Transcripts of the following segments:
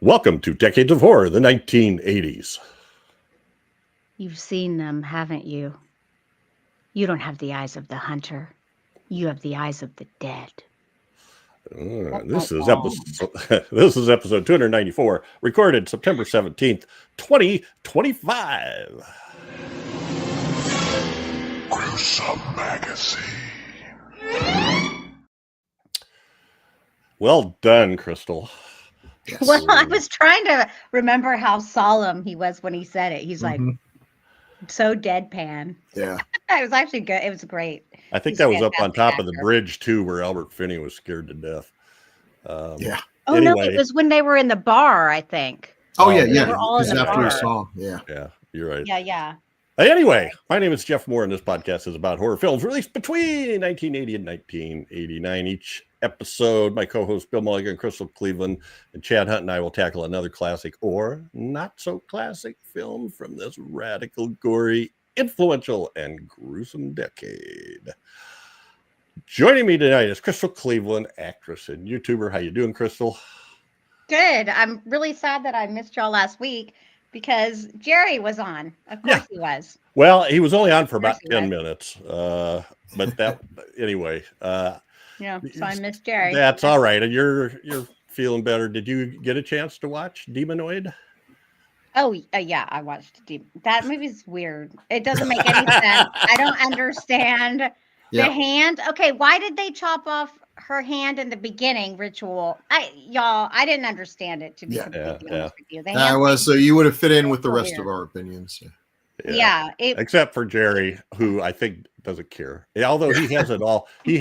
Welcome to Decades of Horror, the 1980s. You've seen them, haven't you? You don't have the eyes of the hunter. You have the eyes of the dead. This is episode 294, recorded September 17th, 2025. Gruesome Magazine. Well done, Crystal. Yes. Well, I was trying to remember how solemn he was when he said it. He's like, so deadpan. Yeah. It was actually good. It was great. I think that was up on top of the bridge, too, where Albert Finney was scared to death. Yeah. Oh, anyway. No, it was when they were in the bar, I think. Oh, yeah, yeah. They were all in the after bar. a song. Yeah. Yeah, you're right. Yeah. Anyway, my name is Jeff Mohr, and this podcast is about horror films released between 1980 and 1989. Each episode, my co-hosts Bill Mulligan, Crystal Cleveland, and Chad Hunt and I will tackle another classic or not-so-classic film from this radical, gory, influential, and gruesome decade. Joining me tonight is Crystal Cleveland, actress and YouTuber. How you doing, Crystal? Good. I'm really sad that I missed y'all last week because Jerry was on. Of course he was. Well, he was only on for about 10 minutes. But that, anyway. Yeah, so I missed Jerry. That's all right. And you're feeling better. Did you get a chance to watch Demonoid? Oh, yeah, I watched that movie's weird. It doesn't make any sense. I don't understand the hand. Okay, why did they chop off her hand in the beginning ritual? I didn't understand it, to be completely honest with you. So you would have fit in with the rest of our opinions. Yeah. Except for Jerry, who I think doesn't care. Although he has it all. He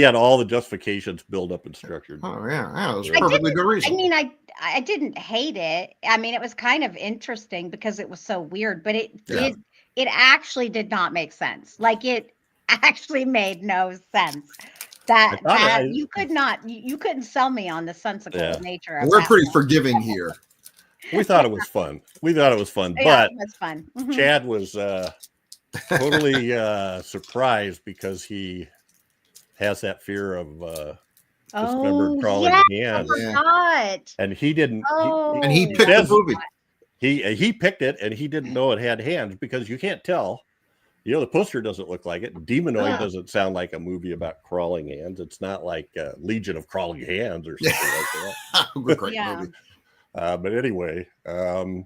had all the justifications built up and structured. Oh, yeah. That was perfectly good reason. I mean, I didn't hate it. I mean, it was kind of interesting because it was so weird, but it actually did not make sense. Like, it actually made no sense. That you couldn't sell me on the sensical nature of it. We're pretty forgiving here. We thought it was fun. Yeah, but it was fun. Chad was totally surprised because he has that fear of dismembered crawling hands. And he didn't. And he picked the movie. He picked it, and he didn't know it had hands because you can't tell. You know, the poster doesn't look like it. Demonoid doesn't sound like a movie about crawling hands. It's not like Legion of Crawling Hands or something like that. Great movie. But anyway, oh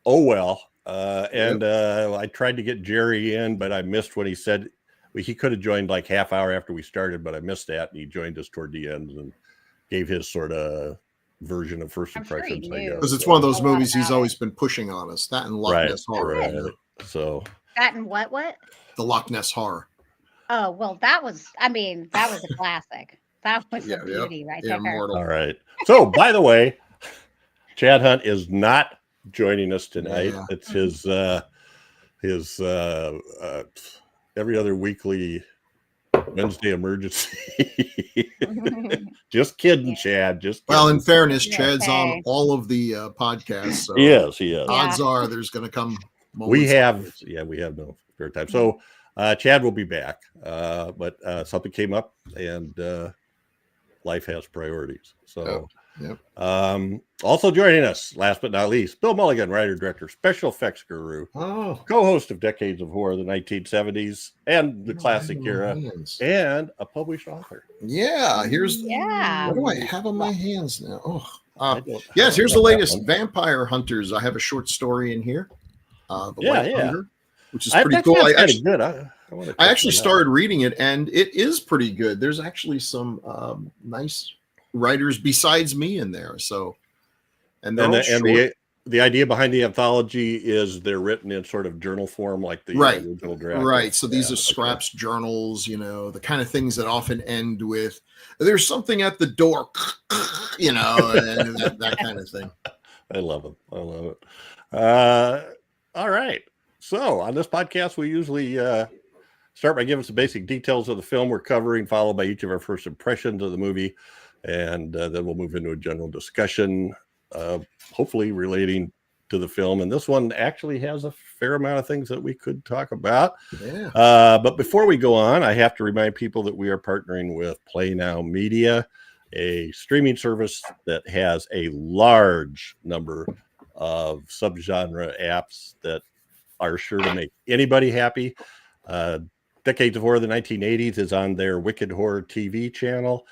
well. I tried to get Jerry in, but I missed when he said he could have joined like half hour after we started, but I missed that, and he joined us toward the end and gave his sort of version of first impressions. Because it's one of those movies he's always been pushing on us. That and Loch Ness Horror. Right. So that and what? The Loch Ness Horror. Oh well, that was a classic. That was a beauty right there. Immortal. All right. So by the way, Chad Hunt is not joining us tonight. Yeah. It's his every other weekly Wednesday emergency. Just kidding, Chad. Just kidding. Well, in fairness, Chad's on all of the podcasts. So he is. Odds are there's going to come. We have no spare time. So Chad will be back, but something came up, and life has priorities. So. Also joining us, last but not least, Bill Mulligan, writer, director, special effects guru, co-host of Decades of Horror, the 1970s and the classic era, and a published author. Yeah, what do I have on my hands now? Yes, here's the latest Vampire Hunters. I have a short story in here. Hunter, which is pretty cool. I actually started reading it, and it is pretty good. There's actually some nice writers besides me in there, the idea behind the anthology is they're written in sort of journal form, like the original draft. Right. So these are scraps, journals, the kind of things that often end with "there's something at the door," and that kind of thing. I love it. All right. So on this podcast, we usually start by giving some basic details of the film we're covering, followed by each of our first impressions of the movie. And then we'll move into a general discussion, hopefully relating to the film. And this one actually has a fair amount of things that we could talk about. Yeah. But before we go on, I have to remind people that we are partnering with Play Now Media. a streaming service that has a large number of subgenre apps that are sure to make anybody happy. Decades of Horror of the 1980s is on their Wicked Horror TV channel.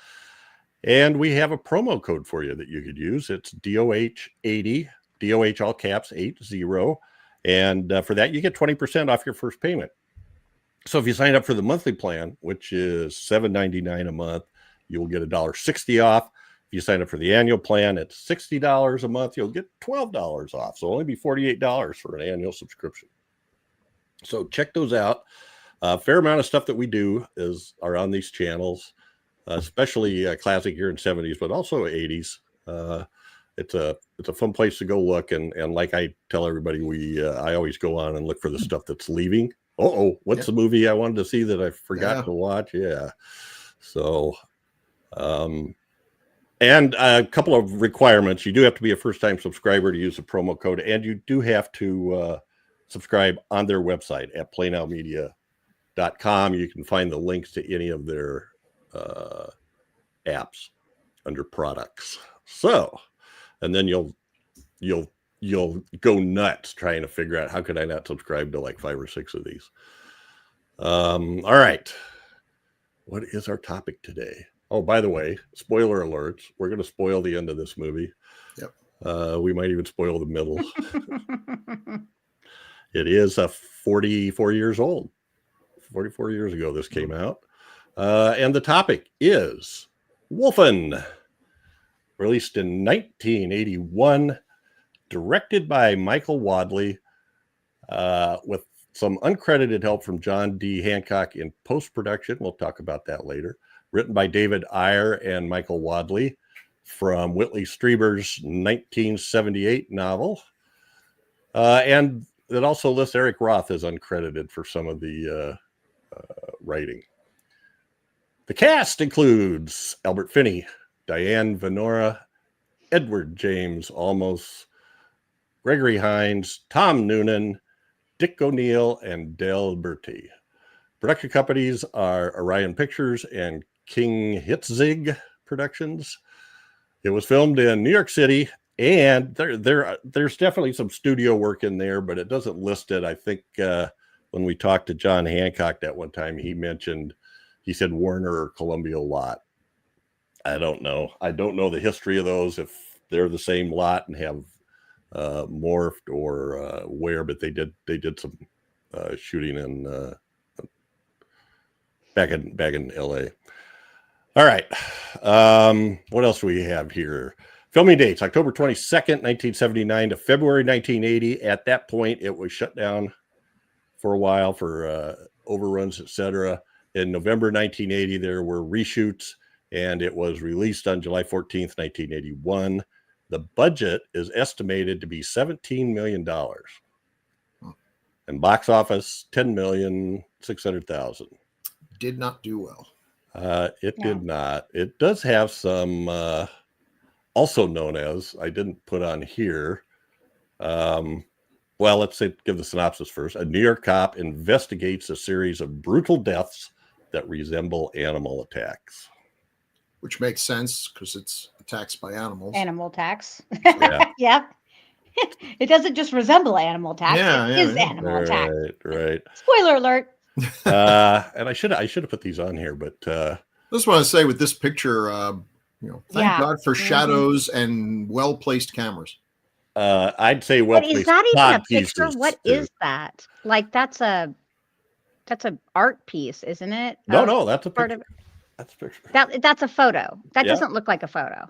And we have a promo code for you that you could use. It's DOH80, DOH all caps 80. And for that, you get 20% off your first payment. So if you sign up for the monthly plan, which is $7.99 a month, you will get $1.60 off. If you sign up for the annual plan, it's $60 a month. You'll get $12 off. So it'll only be $48 for an annual subscription. So check those out. A fair amount of stuff that we do are on these channels, especially classic year and 70s, but also 80s. It's a fun place to go look. And like I tell everybody, I always go on and look for the stuff that's leaving. What's the movie I wanted to see that I forgot to watch? Yeah. So, and a couple of requirements. You do have to be a first-time subscriber to use the promo code, and you do have to subscribe on their website at playnowmedia.com. You can find the links to any of their apps under products. So, and then you'll go nuts trying to figure out how could I not subscribe to like 5 or 6 of these. All right. What is our topic today? Oh, by the way, spoiler alerts. We're going to spoil the end of this movie. Yep. We might even spoil the middle. It is 44 years old. 44 years ago this came out. And the topic is Wolfen, released in 1981, directed by Michael Wadleigh, with some uncredited help from John D. Hancock in post-production. We'll talk about that later. Written by David Ayer and Michael Wadleigh from Whitley Strieber's 1978 novel. And it also lists Eric Roth as uncredited for some of the writing. The cast includes Albert Finney, Diane Venora, Edward James Olmos, Gregory Hines, Tom Noonan, Dick O'Neill, and Dale Bertie. Production companies are Orion Pictures and King Hitzig Productions. It was filmed in New York City, and there's definitely some studio work in there, but it doesn't list it. I think when we talked to John Hancock that one time, he said Warner or Columbia lot. I don't know. I don't know the history of those, if they're the same lot and have morphed or where, but they did some shooting in back in LA. All right. What else do we have here? Filming dates, October 22nd, 1979 to February 1980. At that point, it was shut down for a while for overruns, etc. In November 1980, there were reshoots, and it was released on July 14th, 1981. The budget is estimated to be $17 million. And box office, $10,600,000. Did not do well. It did not. It does have some, also known as, I didn't put on here. Well, let's give the synopsis first. A New York cop investigates a series of brutal deaths that resemble animal attacks. Which makes sense because it's attacks by animals. Animal attacks. Yeah. Yep. It doesn't just resemble animal attacks. It is animal attack. Right. Spoiler alert. And I should have put these on here, but I just want to say with this picture, thank God for shadows and well-placed cameras. I'd say But is that even a picture? What is that? Like that's a art piece, isn't it? No, that's a picture. That's a picture. That's a photo. That doesn't look like a photo.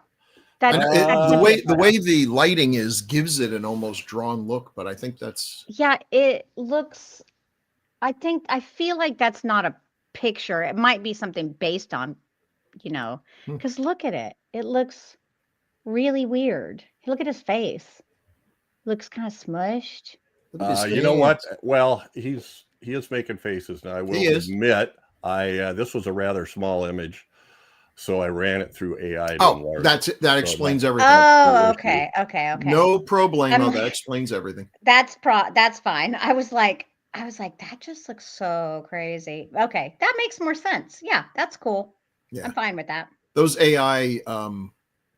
The way the lighting gives it an almost drawn look, but I think that's it looks. I feel like that's not a picture. It might be something based on, because look at it. It looks really weird. Look at his face. Looks kind of smushed. You know what? Well, he is making faces now. I will admit, this was a rather small image, so I ran it through AI. That explains everything. Oh, okay. No problemo. That explains everything. That's fine. I was like, that just looks so crazy. Okay, that makes more sense. Yeah, that's cool. Yeah. I'm fine with that. those AI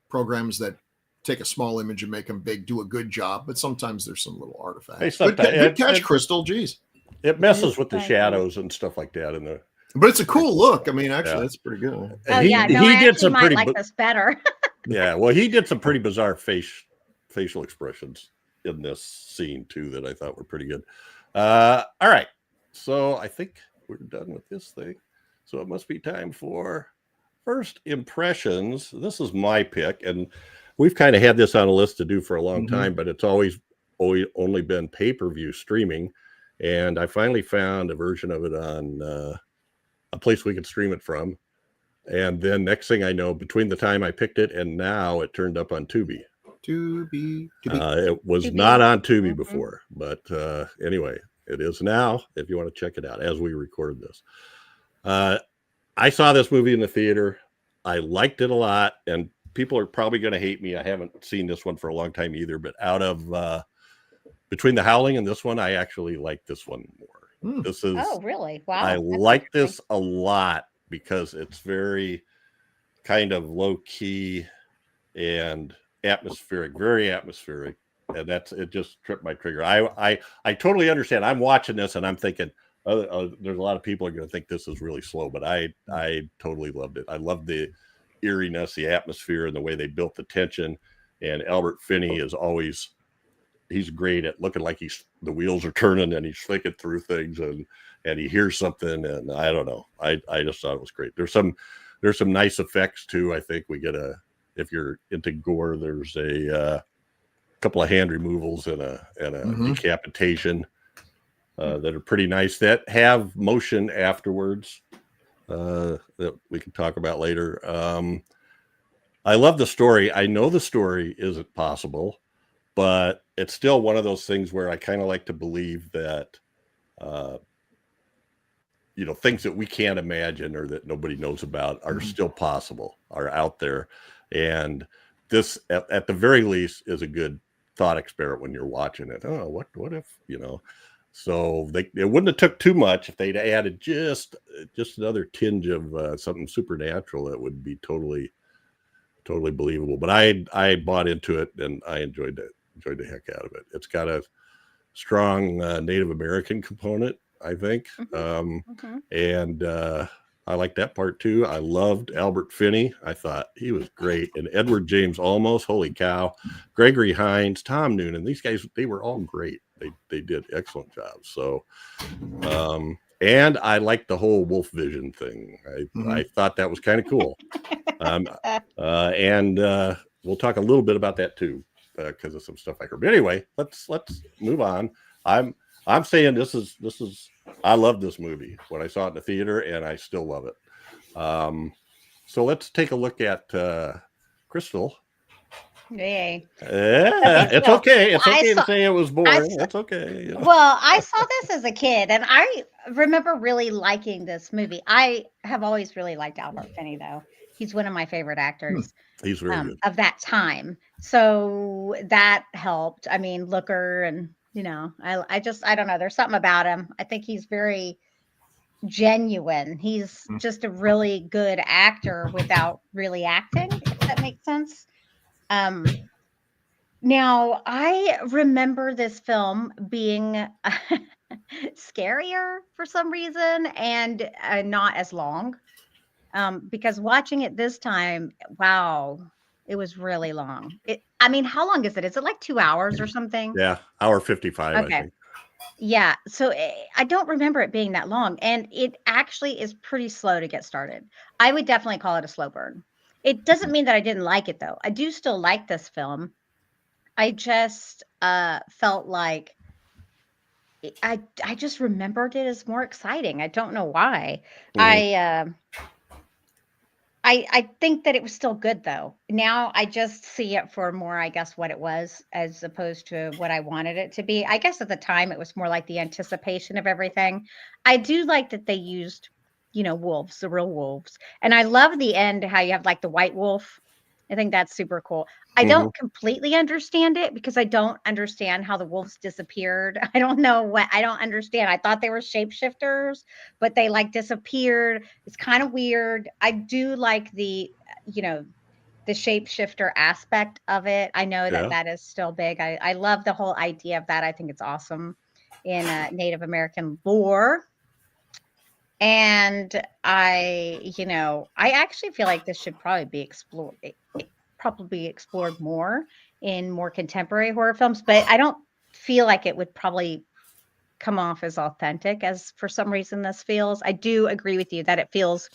programs that take a small image and make them big do a good job, but sometimes there's some little artifacts. Good catch, Crystal. Geez. It messes with the shadows and stuff like that. But it's a cool look. I mean, actually, that's pretty good. Oh, he did some pretty like this better. Yeah, well, he did some pretty bizarre facial expressions in this scene, too, that I thought were pretty good. All right. So I think we're done with this thing. So it must be time for first impressions. This is my pick, and we've kind of had this on a list to do for a long time, but it's always only been pay-per-view streaming. And I finally found a version of it on a place we could stream it from. And then next thing I know, between the time I picked it and now, it turned up on Tubi. It was not on Tubi before, but anyway, it is now if you want to check it out as we record this. I saw this movie in the theater. I liked it a lot, and people are probably going to hate me. I haven't seen this one for a long time either, but out of between The Howling and this one, I actually like this one more. This is really? Wow. I like this a lot because it's very kind of low key and atmospheric, very atmospheric, and it just tripped my trigger. I totally understand. I'm watching this and I'm thinking there's a lot of people are going to think this is really slow, but I totally loved it. I loved the eeriness, the atmosphere, and the way they built the tension. And Albert Finney is always, he's great at looking like the wheels are turning and he's thinking through things and he hears something, and I don't know. I just thought it was great. There's some nice effects too. I think we get if you're into gore, there's a couple of hand removals and a decapitation that are pretty nice, that have motion afterwards that we can talk about later. I love the story. I know the story isn't possible, but it's still one of those things where I kind of like to believe that things that we can't imagine or that nobody knows about are still possible, are out there. And this, at the very least, is a good thought experiment when you're watching it. Oh, what if, So it wouldn't have took too much if they'd added just another tinge of something supernatural. That would be totally believable. But I bought into it and I enjoyed the heck out of it. It's got a strong Native American component, I think, and I like that part too. I loved Albert Finney. I thought he was great, and Edward James Olmos. Holy cow! Gregory Hines, Tom Noonan. These guys, they were all great. They did excellent jobs. So, and I liked the whole wolf vision thing. I thought that was kind of cool. And we'll talk a little bit about that too, because of some stuff I heard. But anyway, let's move on. I'm saying this is I love this movie when I saw it in the theater, and I still love it. So let's take a look at Crystal. Yay. Yeah, it's okay. It's okay to say it was boring. It's okay. Well, I saw this as a kid, and I remember really liking this movie. I have always really liked Albert Finney, though. He's one of my favorite actors. He's very good. Of that time. So that helped. I mean, Looker, and I don't know. There's something about him. I think he's very genuine. He's just a really good actor without really acting, if that makes sense. Now I remember this film being scarier for some reason, and not as long, because watching it this time, wow, it was really long. How long is it? Is it like 2 hours or something? Yeah, hour 55. Okay. I think. Yeah, so I don't remember it being that long, and it actually is pretty slow to get started. I would definitely call it a slow burn. It doesn't mean that I didn't like it, though. I do still like this film. I just felt like I just remembered it as more exciting. I don't know why. I think that it was still good, though. Now I just see it for more, I guess, what it was as opposed to what I wanted it to be. I guess at the time it was more like the anticipation of everything. I do like that they used wolves, the real wolves. And I love the end, how you have like the white wolf. I think that's super cool. I don't completely understand it because I don't understand how the wolves disappeared. I don't understand. I thought they were shapeshifters, but they like disappeared. It's kind of weird. I do like the shapeshifter aspect of it. I know that is still big. I love the whole idea of that. I think it's awesome in Native American lore. And I actually feel like this should probably be explored more in more contemporary horror films, but I don't feel like it would probably come off as authentic as for some reason this feels. I do agree with you that it feels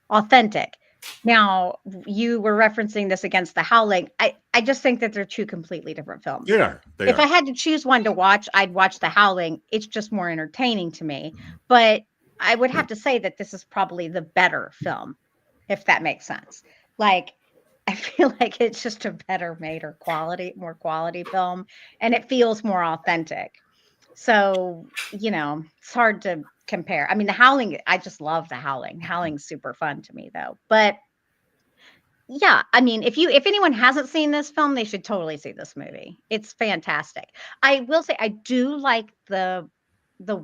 authentic. Now, you were referencing this against The Howling. I just think that they're two completely different films. If I had to choose one to watch, I'd watch The Howling. It's just more entertaining to me. But I would have to say that this is probably the better film, if that makes sense. Like, I feel like it's just a better made or more quality film, and it feels more authentic. So, it's hard to compare. I mean, The Howling, I just love The Howling. Howling's super fun to me though. But yeah, I mean, if anyone hasn't seen this film, they should totally see this movie. It's fantastic. I will say I do like the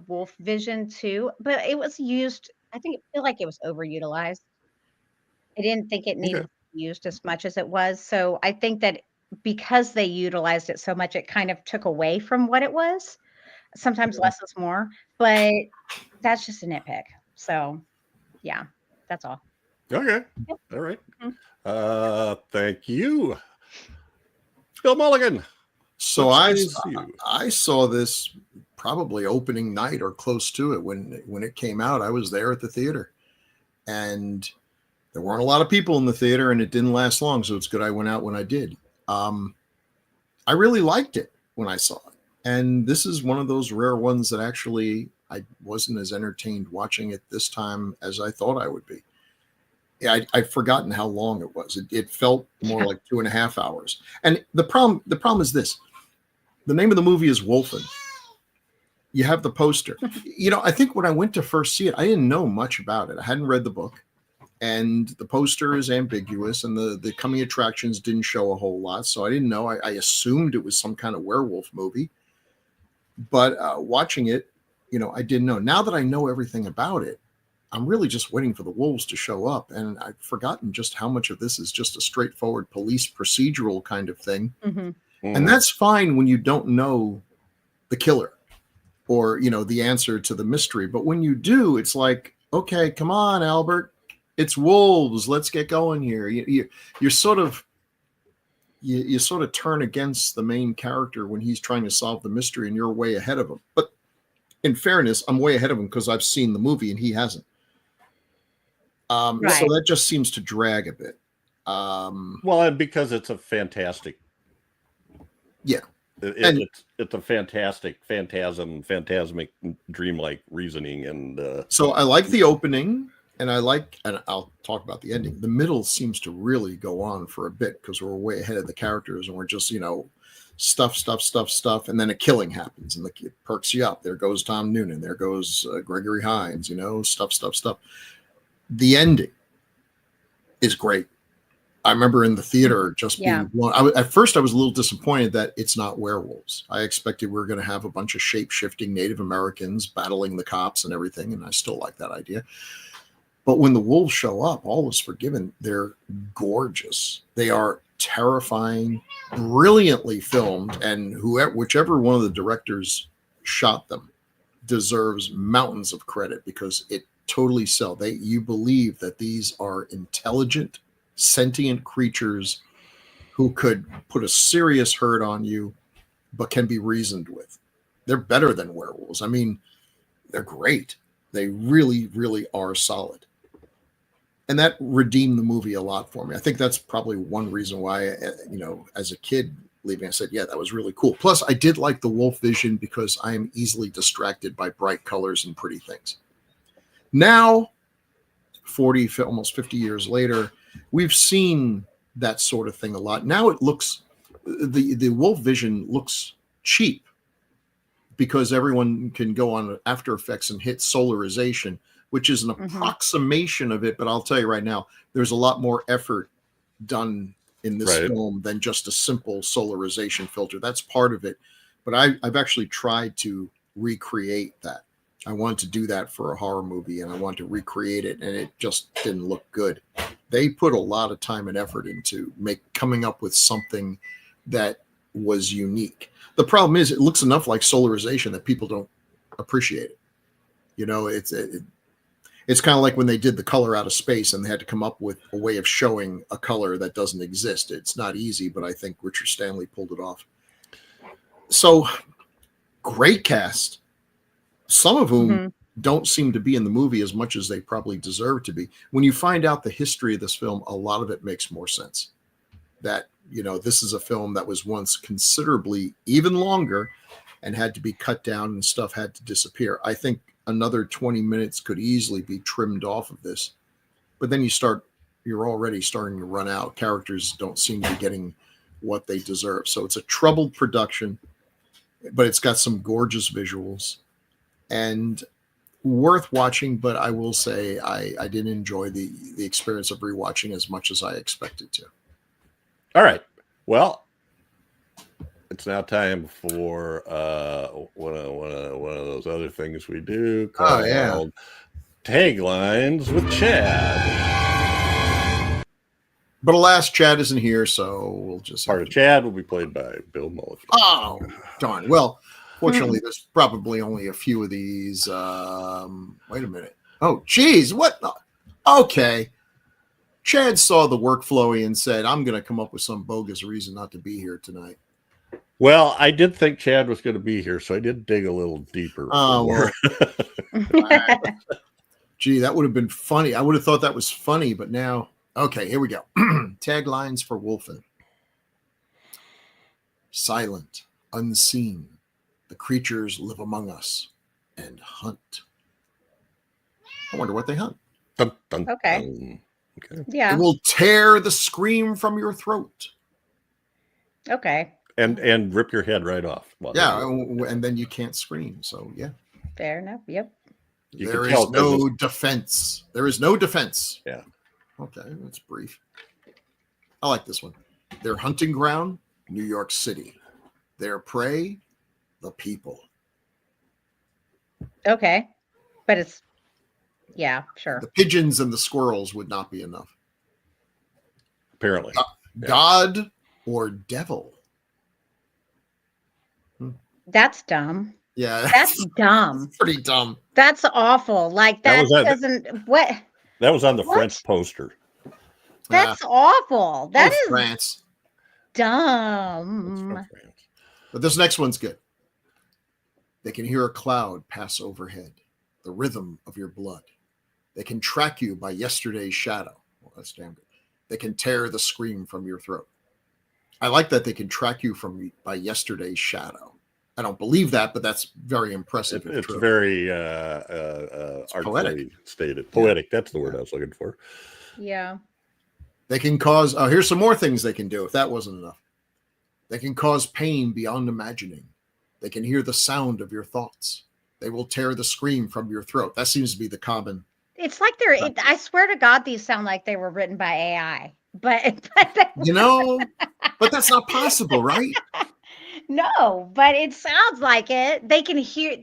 wolf vision too, but it was used, I feel like it was overutilized. I didn't think it needed to be used as much as it was. So I think that because they utilized it so much, it kind of took away from what it was. Sometimes less is more, but that's just a nitpick. So yeah, that's all. Okay. Yep. All right. Thank you. Bill Mulligan. So I saw this probably opening night or close to it when it came out. I was there at the theater, and there weren't a lot of people in the theater, and it didn't last long. So it's good I went out when I did. I really liked it when I saw it. And this is one of those rare ones that actually I wasn't as entertained watching it this time as I thought I would be. I'd forgotten how long it was. It felt more like 2.5 hours. And the problem is this. The name of the movie is Wolfen. You have the poster. I think when I went to first see it, I didn't know much about it. I hadn't read the book. And the poster is ambiguous, and the coming attractions didn't show a whole lot. So I didn't know. I assumed it was some kind of werewolf movie. But watching it, I didn't know. Now that I know everything about it, I'm really just waiting for the wolves to show up. And I've forgotten just how much of this is just a straightforward police procedural kind of thing. And that's fine when you don't know the killer or, the answer to the mystery. But when you do, it's like, okay, come on, Albert. It's wolves. Let's get going here. You're sort of you sort of turn against the main character when he's trying to solve the mystery, and you're way ahead of him. But in fairness, I'm way ahead of him because I've seen the movie and he hasn't. So that just seems to drag a bit. Well, and because it's a fantastic. Yeah. It's a fantastic phantasmic, dreamlike reasoning. And so I like the opening. And I'll talk about the ending. The middle seems to really go on for a bit because we're way ahead of the characters and we're just, stuff. And then a killing happens and it perks you up. There goes Tom Noonan. There goes Gregory Hines, stuff. The ending is great. I remember in the theater just being blown. At first, I was a little disappointed that it's not werewolves. I expected we were going to have a bunch of shape-shifting Native Americans battling the cops and everything. And I still like that idea. But when the wolves show up, all is forgiven. They're gorgeous. They are terrifying, brilliantly filmed, and whichever one of the directors shot them deserves mountains of credit because it totally sells. You believe that these are intelligent, sentient creatures who could put a serious hurt on you, but can be reasoned with. They're better than werewolves. I mean, they're great. They really, really are solid. And that redeemed the movie a lot for me. I think that's probably one reason why, as a kid leaving, I said, yeah, that was really cool. Plus, I did like the wolf vision because I am easily distracted by bright colors and pretty things. Now, almost 50 years later, we've seen that sort of thing a lot. Now it looks, the wolf vision looks cheap because everyone can go on After Effects and hit solarization, which is an approximation of it. But I'll tell you right now, there's a lot more effort done in this film than just a simple solarization filter. That's part of it. But I've actually tried to recreate that. I wanted to do that for a horror movie, and I wanted to recreate it, and it just didn't look good. They put a lot of time and effort into coming up with something that was unique. The problem is it looks enough like solarization that people don't appreciate it. You know, it's kind of like when they did The Color Out of Space and they had to come up with a way of showing a color that doesn't exist. It's not easy, but I think Richard Stanley pulled it off. So great cast, some of whom don't seem to be in the movie as much as they probably deserve to be. When you find out the history of this film, a lot of it makes more sense. That, you know, this is a film that was once considerably even longer and had to be cut down and stuff had to disappear. I think another 20 minutes could easily be trimmed off of this. But then you're already starting to run out. Characters don't seem to be getting what they deserve. So it's a troubled production, but it's got some gorgeous visuals and worth watching. But I will say I didn't enjoy the experience of rewatching as much as I expected to. All right. Well, it's now time for one of those other things we do called Taglines with Chad. But alas, Chad isn't here, so we'll just part of Chad will be played by Bill Mulligan. Oh, darn. Well, fortunately, there's probably only a few of these. Wait a minute. Oh, geez. What? Okay. Chad saw the workflowy and said, I'm going to come up with some bogus reason not to be here tonight. Well, I did think Chad was going to be here, so I did dig a little deeper. Oh, well. Gee, that would have been funny. I would have thought that was funny, but now, okay, here we go. Taglines for Wolfen. Silent, unseen, the creatures live among us and hunt. I wonder what they hunt. Dun, dun, okay. Dun. Okay. Yeah. It will tear the scream from your throat. Okay. And rip your head right off. Yeah, and then you can't scream. So yeah. Fair enough. Yep. There is no defense. There is no defense. Yeah. Okay, that's brief. I like this one. Their hunting ground, New York City. Their prey, the people. Okay. But it's, yeah, sure. The pigeons and the squirrels would not be enough. Apparently. God or devil? That's dumb. Yeah. That's dumb. Pretty dumb. That's awful. Like that doesn't, what? That was on the French poster. That's awful. That is France. Dumb. But this next one's good. They can hear a cloud pass overhead, the rhythm of your blood. They can track you by yesterday's shadow. Well, that's damn good. They can tear the scream from your throat. I like that they can track you by yesterday's shadow. I don't believe that, but that's very impressive. It's very artfully stated. Poetic. Yeah. That's the word I was looking for. Yeah. They can cause, here's some more things they can do if that wasn't enough. They can cause pain beyond imagining. They can hear the sound of your thoughts. They will tear the scream from your throat. That seems to be the common. It's like I swear to God, these sound like they were written by AI. But but that's not possible, right? No, but it sounds like it. They can hear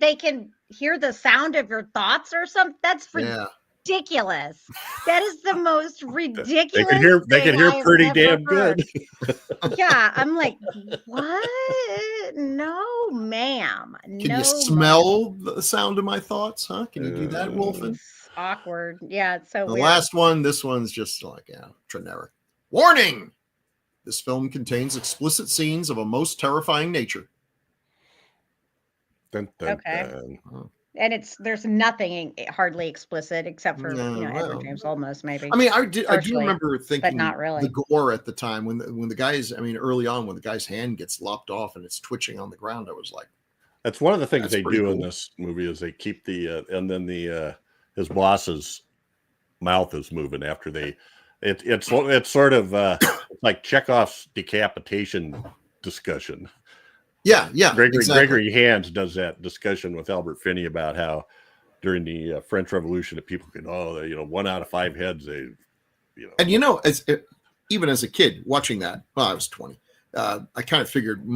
the sound of your thoughts or something. That's ridiculous. That is the most ridiculous. They can hear pretty damn good. Yeah, I'm like, what? No, ma'am. Can you smell the sound of my thoughts? Huh? Can you do that, Wolfen? It's awkward. Yeah, it's so the weird. Last one. This one's just like generic. Warning. This film contains explicit scenes of a most terrifying nature. Dun, dun, okay. Dun. And there's nothing hardly explicit except for Edward James Olmos, maybe. I mean, I do remember thinking but not really. The gore at the time when the guy's, early on when the guy's hand gets lopped off and it's twitching on the ground, I was like, that's one of the things they do in this movie is they keep and then his boss's mouth is moving after it's sort of like Chekhov's decapitation discussion. Yeah. Gregory Hands does that discussion with Albert Finney about how during the French Revolution that people could 1 out of 5 heads and even as a kid watching that, well, I was 20. I kind of figured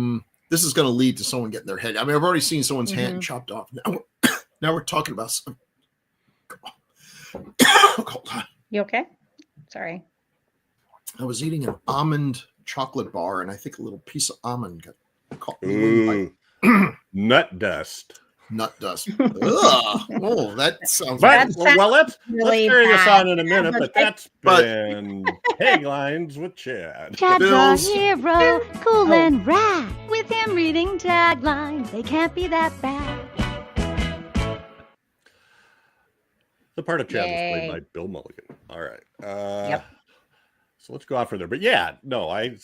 this is going to lead to someone getting their head. I mean, I've already seen someone's hand chopped off. Now we're talking about some. Hold on. You okay? Sorry. I was eating an almond chocolate bar, and I think a little piece of almond got caught. Nut dust. Nut dust. Ugh. Oh, that sounds. But, well, let's carry this on in a minute. But that's been Taglines with Chad. Chad's a hero, cool and rad. With him reading taglines, they can't be that bad. The part of Chad was played by Bill Mulligan. All right. Yep. So let's go out for there. But yeah, no, I'm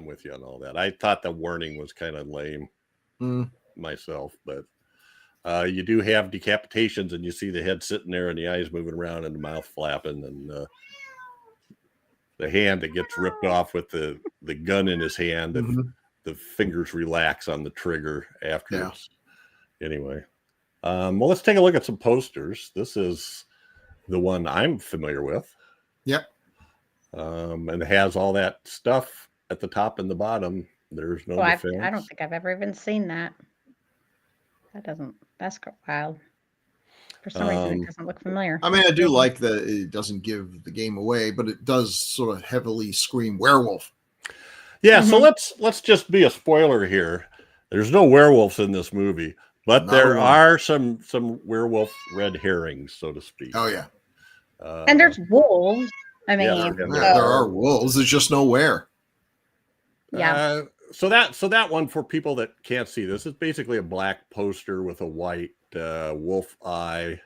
with you on all that. I thought the warning was kind of lame myself, but you do have decapitations, and you see the head sitting there, and the eyes moving around, and the mouth flapping, and the hand that gets ripped off with the gun in his hand, and the fingers relax on the trigger afterwards. Yeah. Anyway, well, let's take a look at some posters. This is the one I'm familiar with. Yep. And it has all that stuff at the top and the bottom. There's no defense. I don't think I've ever even seen that. That's wild. For some reason, it doesn't look familiar. I mean, I do like that it doesn't give the game away, but it does sort of heavily scream werewolf. Yeah, so let's just be a spoiler here. There's no werewolves in this movie, but there are some werewolf red herrings, so to speak. Oh yeah. And there's wolves. I mean, there are wolves. There's just nowhere. Yeah. So that one, for people that can't see this, is basically a black poster with a white wolf eye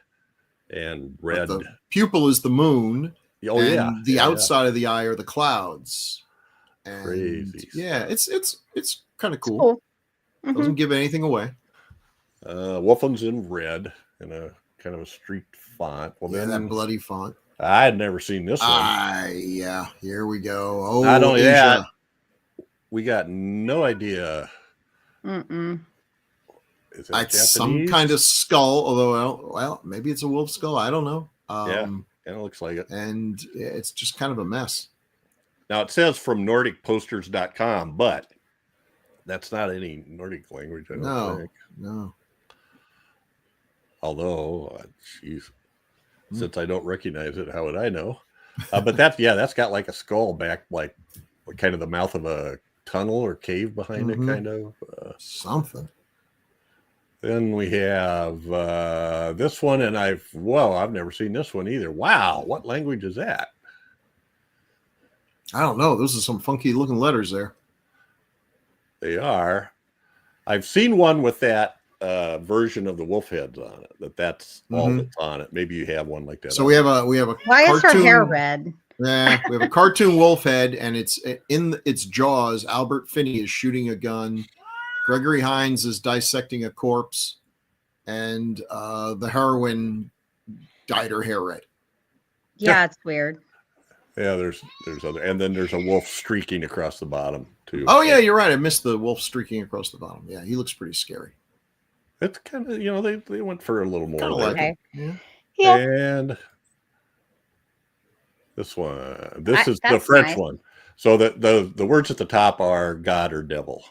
and red. But the pupil is the moon. Oh yeah. The outside of the eye are the clouds. And crazy. Yeah, it's kind of cool. Doesn't give anything away. Wolfen's in red in a kind of a streaked font. Well, then that bloody font. I had never seen this one. Yeah, here we go. Oh, not only that, we got no idea. Is it some kind of skull, although, well, maybe it's a wolf skull. I don't know. And it looks like it. And it's just kind of a mess. Now, it says from NordicPosters.com, but that's not any Nordic language, I don't think. No. Although, since I don't recognize it, how would I know? But that's got like a skull back, like kind of the mouth of a tunnel or cave behind it, kind of. Something. Then we have this one, and I've never seen this one either. Wow, what language is that? I don't know. Those are some funky looking letters there. They are. I've seen one with that version of the wolf heads on it. That's all that's on it. Maybe you have one like that. So we have a Why cartoon, is her hair red? Yeah, we have a cartoon wolf head, and it's in its jaws. Albert Finney is shooting a gun. Gregory Hines is dissecting a corpse, and the heroine dyed her hair red. Yeah, it's weird. Yeah, there's other, and then there's a wolf streaking across the bottom too. Oh yeah, you're right. I missed the wolf streaking across the bottom. Yeah, he looks pretty scary. It's kind of, they went for a little more. Like yeah. And this one, this is the French one. So the words at the top are God or devil.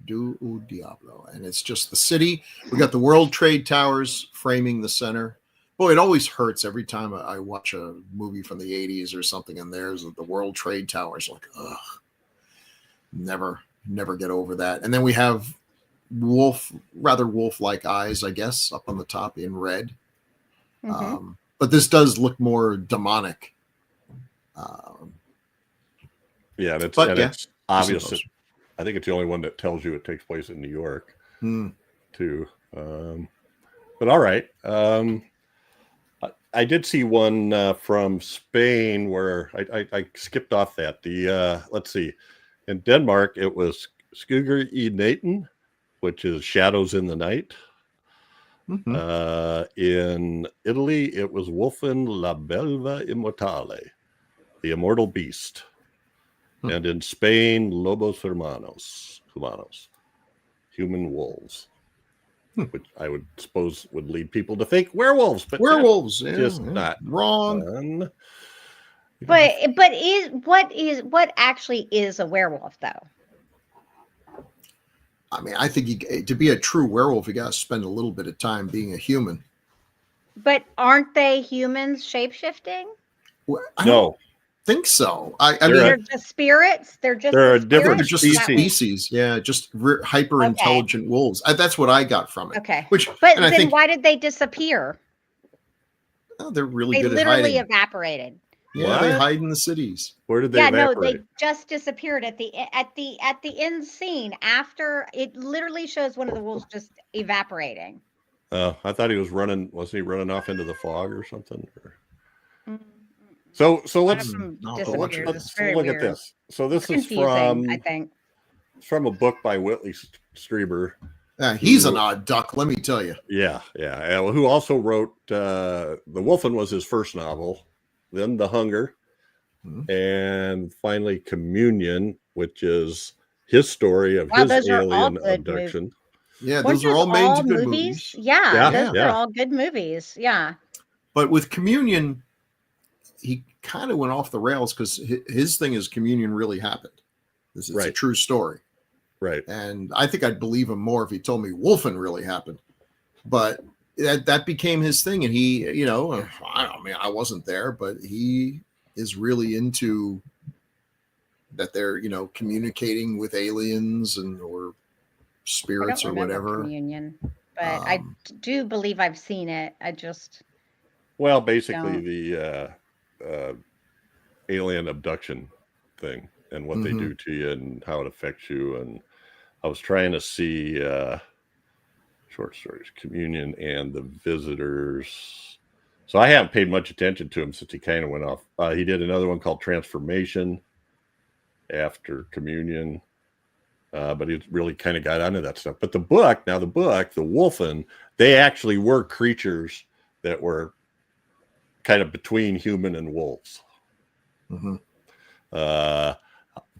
Du Diablo, and it's just the city. We got the World Trade Towers framing the center. Boy, it always hurts every time I watch a movie from the 80s or something, and there's the World Trade Towers. Like, ugh, never get over that. And then we have rather wolf-like eyes, I guess, up on the top in red. But this does look more demonic. It's obvious. I think it's the only one that tells you it takes place in New York, too. But all right. I did see one from Spain where I skipped off that. Let's see. In Denmark, it was Skugger I Natten, which is Shadows in the Night. In Italy, it was Wolfen la Belva Immortale, the Immortal Beast. And in Spain, Lobos Humanos, human wolves, which I would suppose would lead people to think werewolves, but werewolves, just not wrong. But what actually is a werewolf though? I mean, I think to be a true werewolf, you got to spend a little bit of time being a human. But aren't they humans shape-shifting? Well, I don't think so. I mean, they're just spirits. They're just a different species. Yeah, just hyper intelligent wolves. That's what I got from it. Okay. But then why did they disappear? Oh, they're really good at hiding. They literally evaporated. Yeah, they hide in the cities. Where did they evaporate? No, they just disappeared at the end scene. After it literally shows one of the wolves just evaporating. Oh, I thought he was running. Was he running off into the fog or something? So let's look at this. So this is from, I think, from a book by Whitley Strieber. He's an odd duck, let me tell you. Yeah. Who also wrote The Wolfen was his first novel, then The Hunger, and finally Communion, which is his story of his alien abduction. Yeah, those are all made good movies. Yeah, those are all good movies. Yeah. But with Communion, he kind of went off the rails because his thing is Communion really happened. It's a true story. Right. And I think I'd believe him more if he told me Wolfen really happened. But that became his thing. And he, I wasn't there, but he is really into that they're, communicating with aliens or spirits or whatever. Communion, but I do believe I've seen it. I just basically the alien abduction thing and what they do to you and how it affects you. And I was trying to see short stories, Communion and The Visitors. So I haven't paid much attention to him since he kind of went off. He did another one called Transformation after Communion. But he really kind of got onto that stuff. But the book, The Wolfen, they actually were creatures that were kind of between human and wolves. But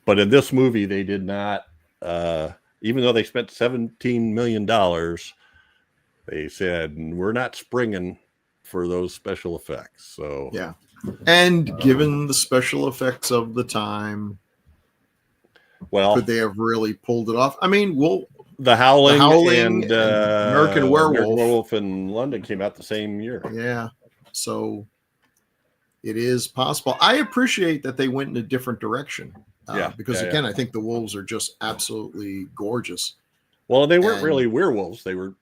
in this movie, they did not, even though they spent $17 million, they said, we're not springing for those special effects. So, yeah. And given the special effects of the time, could they have really pulled it off? I mean, The Howling and American Werewolf in London came out the same year. Yeah. So it is possible. I appreciate that they went in a different direction. Because again, I think the wolves are just absolutely gorgeous. Well, they weren't really werewolves. They were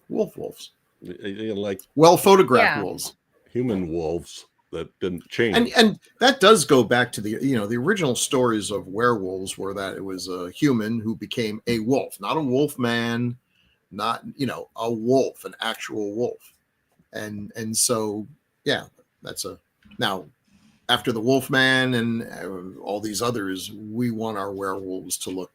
wolves. Like well photographed wolves. Human wolves that didn't change. And that does go back to the original stories of werewolves were that it was a human who became a wolf, not a wolf man, not, a wolf, an actual wolf. And so, now after the Wolfman and all these others, we want our werewolves to look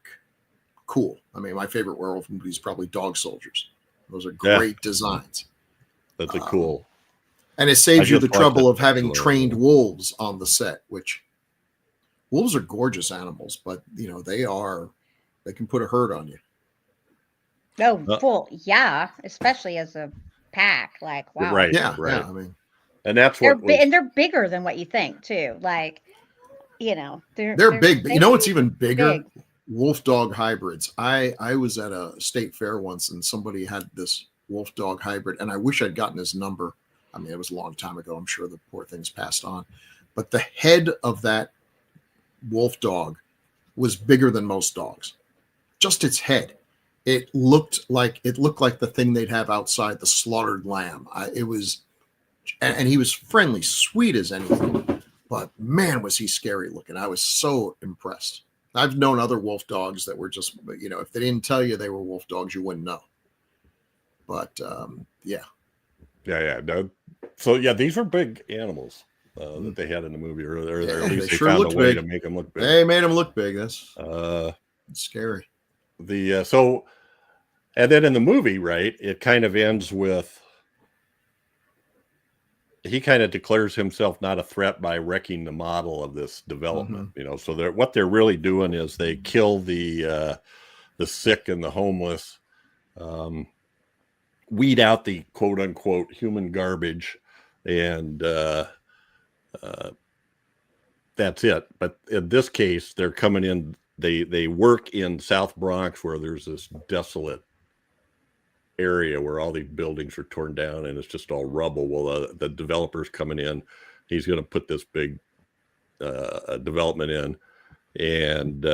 cool. I mean, my favorite werewolf movie is probably Dog Soldiers. Those are great designs. That's a cool. And it saves you the trouble of having trained wolves on the set, which wolves are gorgeous animals, but they can put a hurt on you. No, especially as a pack. Like, wow. Right. Yeah. I mean, and that's and they're bigger than what you think too. Like, they're big, but what's even bigger? Big. Wolf dog hybrids. I was at a state fair once and somebody had this wolf dog hybrid, and I wish I'd gotten his number. I mean, it was a long time ago. I'm sure the poor thing's passed on. But the head of that wolf dog was bigger than most dogs. Just its head. It looked like the thing they'd have outside the slaughtered lamb. And he was friendly, sweet as anything. But man, was he scary looking. I was so impressed. I've known other wolf dogs that were just, if they didn't tell you they were wolf dogs, you wouldn't know. But yeah. No. So these were big animals that they had in the movie, or at least they sure found a way big. to make them look big. They made them look big. That's scary. And then in the movie, right, it kind of ends with he kind of declares himself not a threat by wrecking the model of this development. So what they're really doing is they kill the sick and the homeless. Weed out the quote unquote human garbage and that's it. But in this case, they're coming in. They work in South Bronx where there's this desolate area where all these buildings are torn down and it's just all rubble. Well, the developer's coming in. He's going to put this big development in, and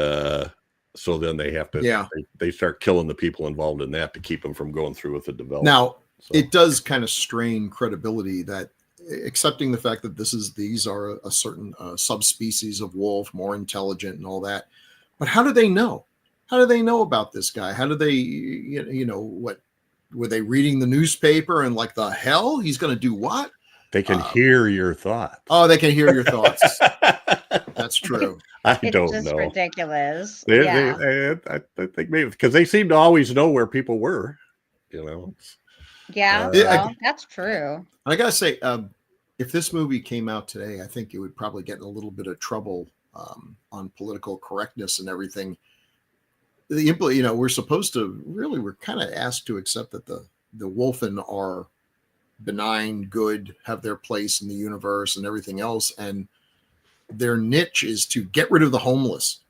so then they have to. They start killing the people involved in that to keep them from going through with the development. Now, it does kind of strain credibility that accepting the fact that these are a certain subspecies of wolf, more intelligent and all that. But how do they know? How do they know about this guy? How do they, what were they reading the newspaper and like the hell he's going to do what? They can hear your thoughts. Oh, they can hear your thoughts. That's true. It's don't just know. Ridiculous. I think maybe because they seem to always know where people were. Yeah, well, that's true. I gotta say, if this movie came out today, I think it would probably get in a little bit of trouble on political correctness and everything. We're supposed to we're kind of asked to accept that the Wolfen are benign, good, have their place in the universe and everything else, and their niche is to get rid of the homeless.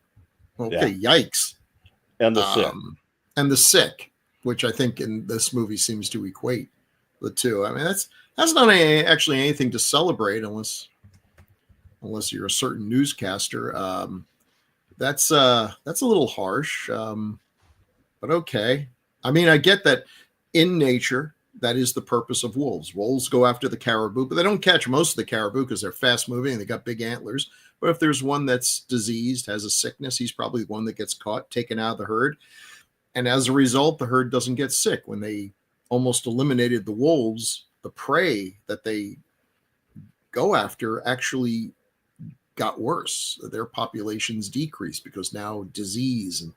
Okay, yikes. And the sick. Which I think in this movie seems to equate the two. I mean, that's not actually anything to celebrate unless you're a certain newscaster. That's a little harsh, but okay. I mean, I get that in nature, that is the purpose of wolves. Wolves go after the caribou, but they don't catch most of the caribou because they're fast moving and they got big antlers. But if there's one that's diseased, has a sickness, he's probably the one that gets caught, taken out of the herd. And as a result, the herd doesn't get sick. When they almost eliminated the wolves, the prey that they go after actually got worse. Their populations decreased because now disease and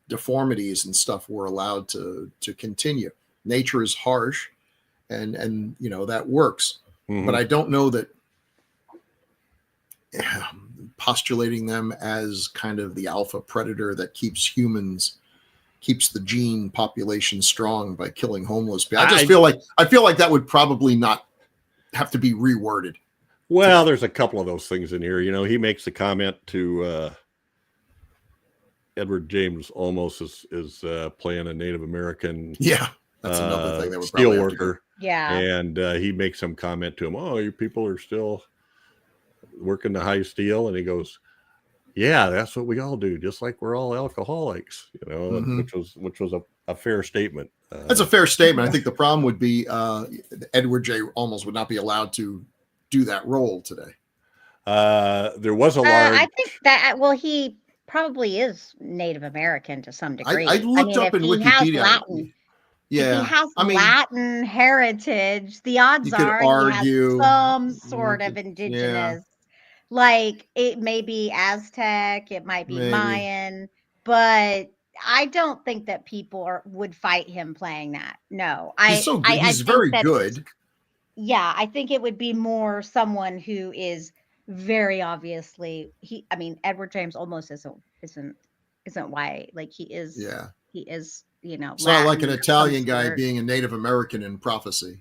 deformities and stuff were allowed to continue. Nature is harsh, and that works. Mm-hmm. But I don't know that postulating them as kind of the alpha predator that keeps the gene population strong by killing homeless people. I feel like that would probably not have to be reworded. Well, there's a couple of those things in here. He makes a comment to Edward James Olmos is playing a Native American. Yeah, that's another thing that would steel worker. Yeah, and he makes some comment to him. Oh, you people are still working the high steel, and he goes, yeah, that's what we all do, just like we're all alcoholics, mm-hmm. which was a fair statement. That's a fair statement. I think the problem would be Edward J. Olmos would not be allowed to do that role today. There was a large. I think that he probably is Native American to some degree. I looked up in Wikipedia. Latin, if he has Latin heritage, the odds are he has some sort of indigenous. Yeah. Like it may be Aztec, it might be Mayan, but I don't think that people would fight him playing that. No, he's very good. Yeah, I think it would be more someone who is very obviously Edward James almost isn't white. Like he is. Yeah, he is. It's not like an Italian guy being a Native American in prophecy.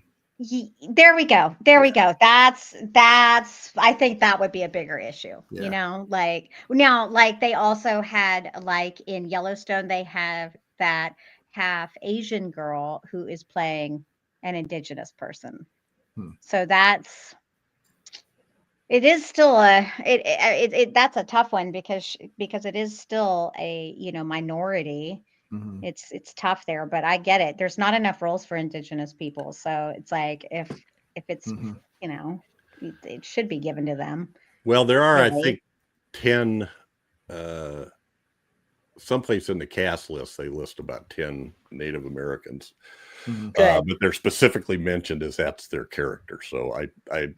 There we go. That's I think that would be a bigger issue. Yeah. Like they also had, like in Yellowstone, they have that half Asian girl who is playing an indigenous person. So that's that's a tough one because it is still a minority. Mm-hmm. It's tough there, but I get it. There's not enough roles for indigenous people, so it's like if it's mm-hmm. It should be given to them. Well, there are, really. I think, 10. Someplace in the cast list they list about 10 Native Americans, mm-hmm. But they're specifically mentioned as that's their character. So I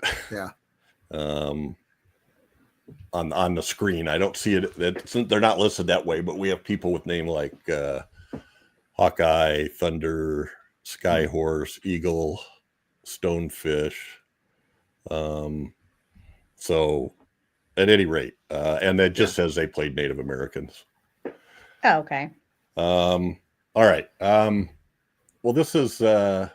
on the screen, I don't see it. They're not listed that way, but we have people with name like Hawkeye, Thunder, Skyhorse, Eagle, Stonefish. So at any rate, and it just says they played Native Americans. Oh, okay. All right. Well, this is yeah.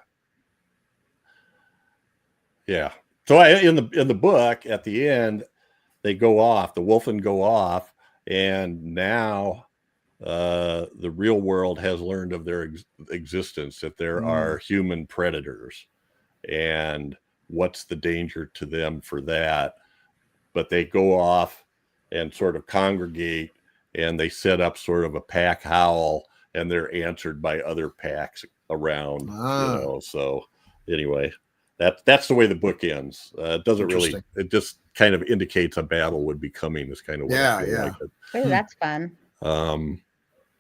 So in the book at the end, they go off. The Wolfen go off, and now the real world has learned of their existence, that there are human predators, and what's the danger to them for that. But they go off and sort of congregate, and they set up sort of a pack howl, and they're answered by other packs around. So anyway, that's the way the book ends. It doesn't really, it just kind of indicates a battle would be coming, is kind of what I feel like. Oh, that's fun.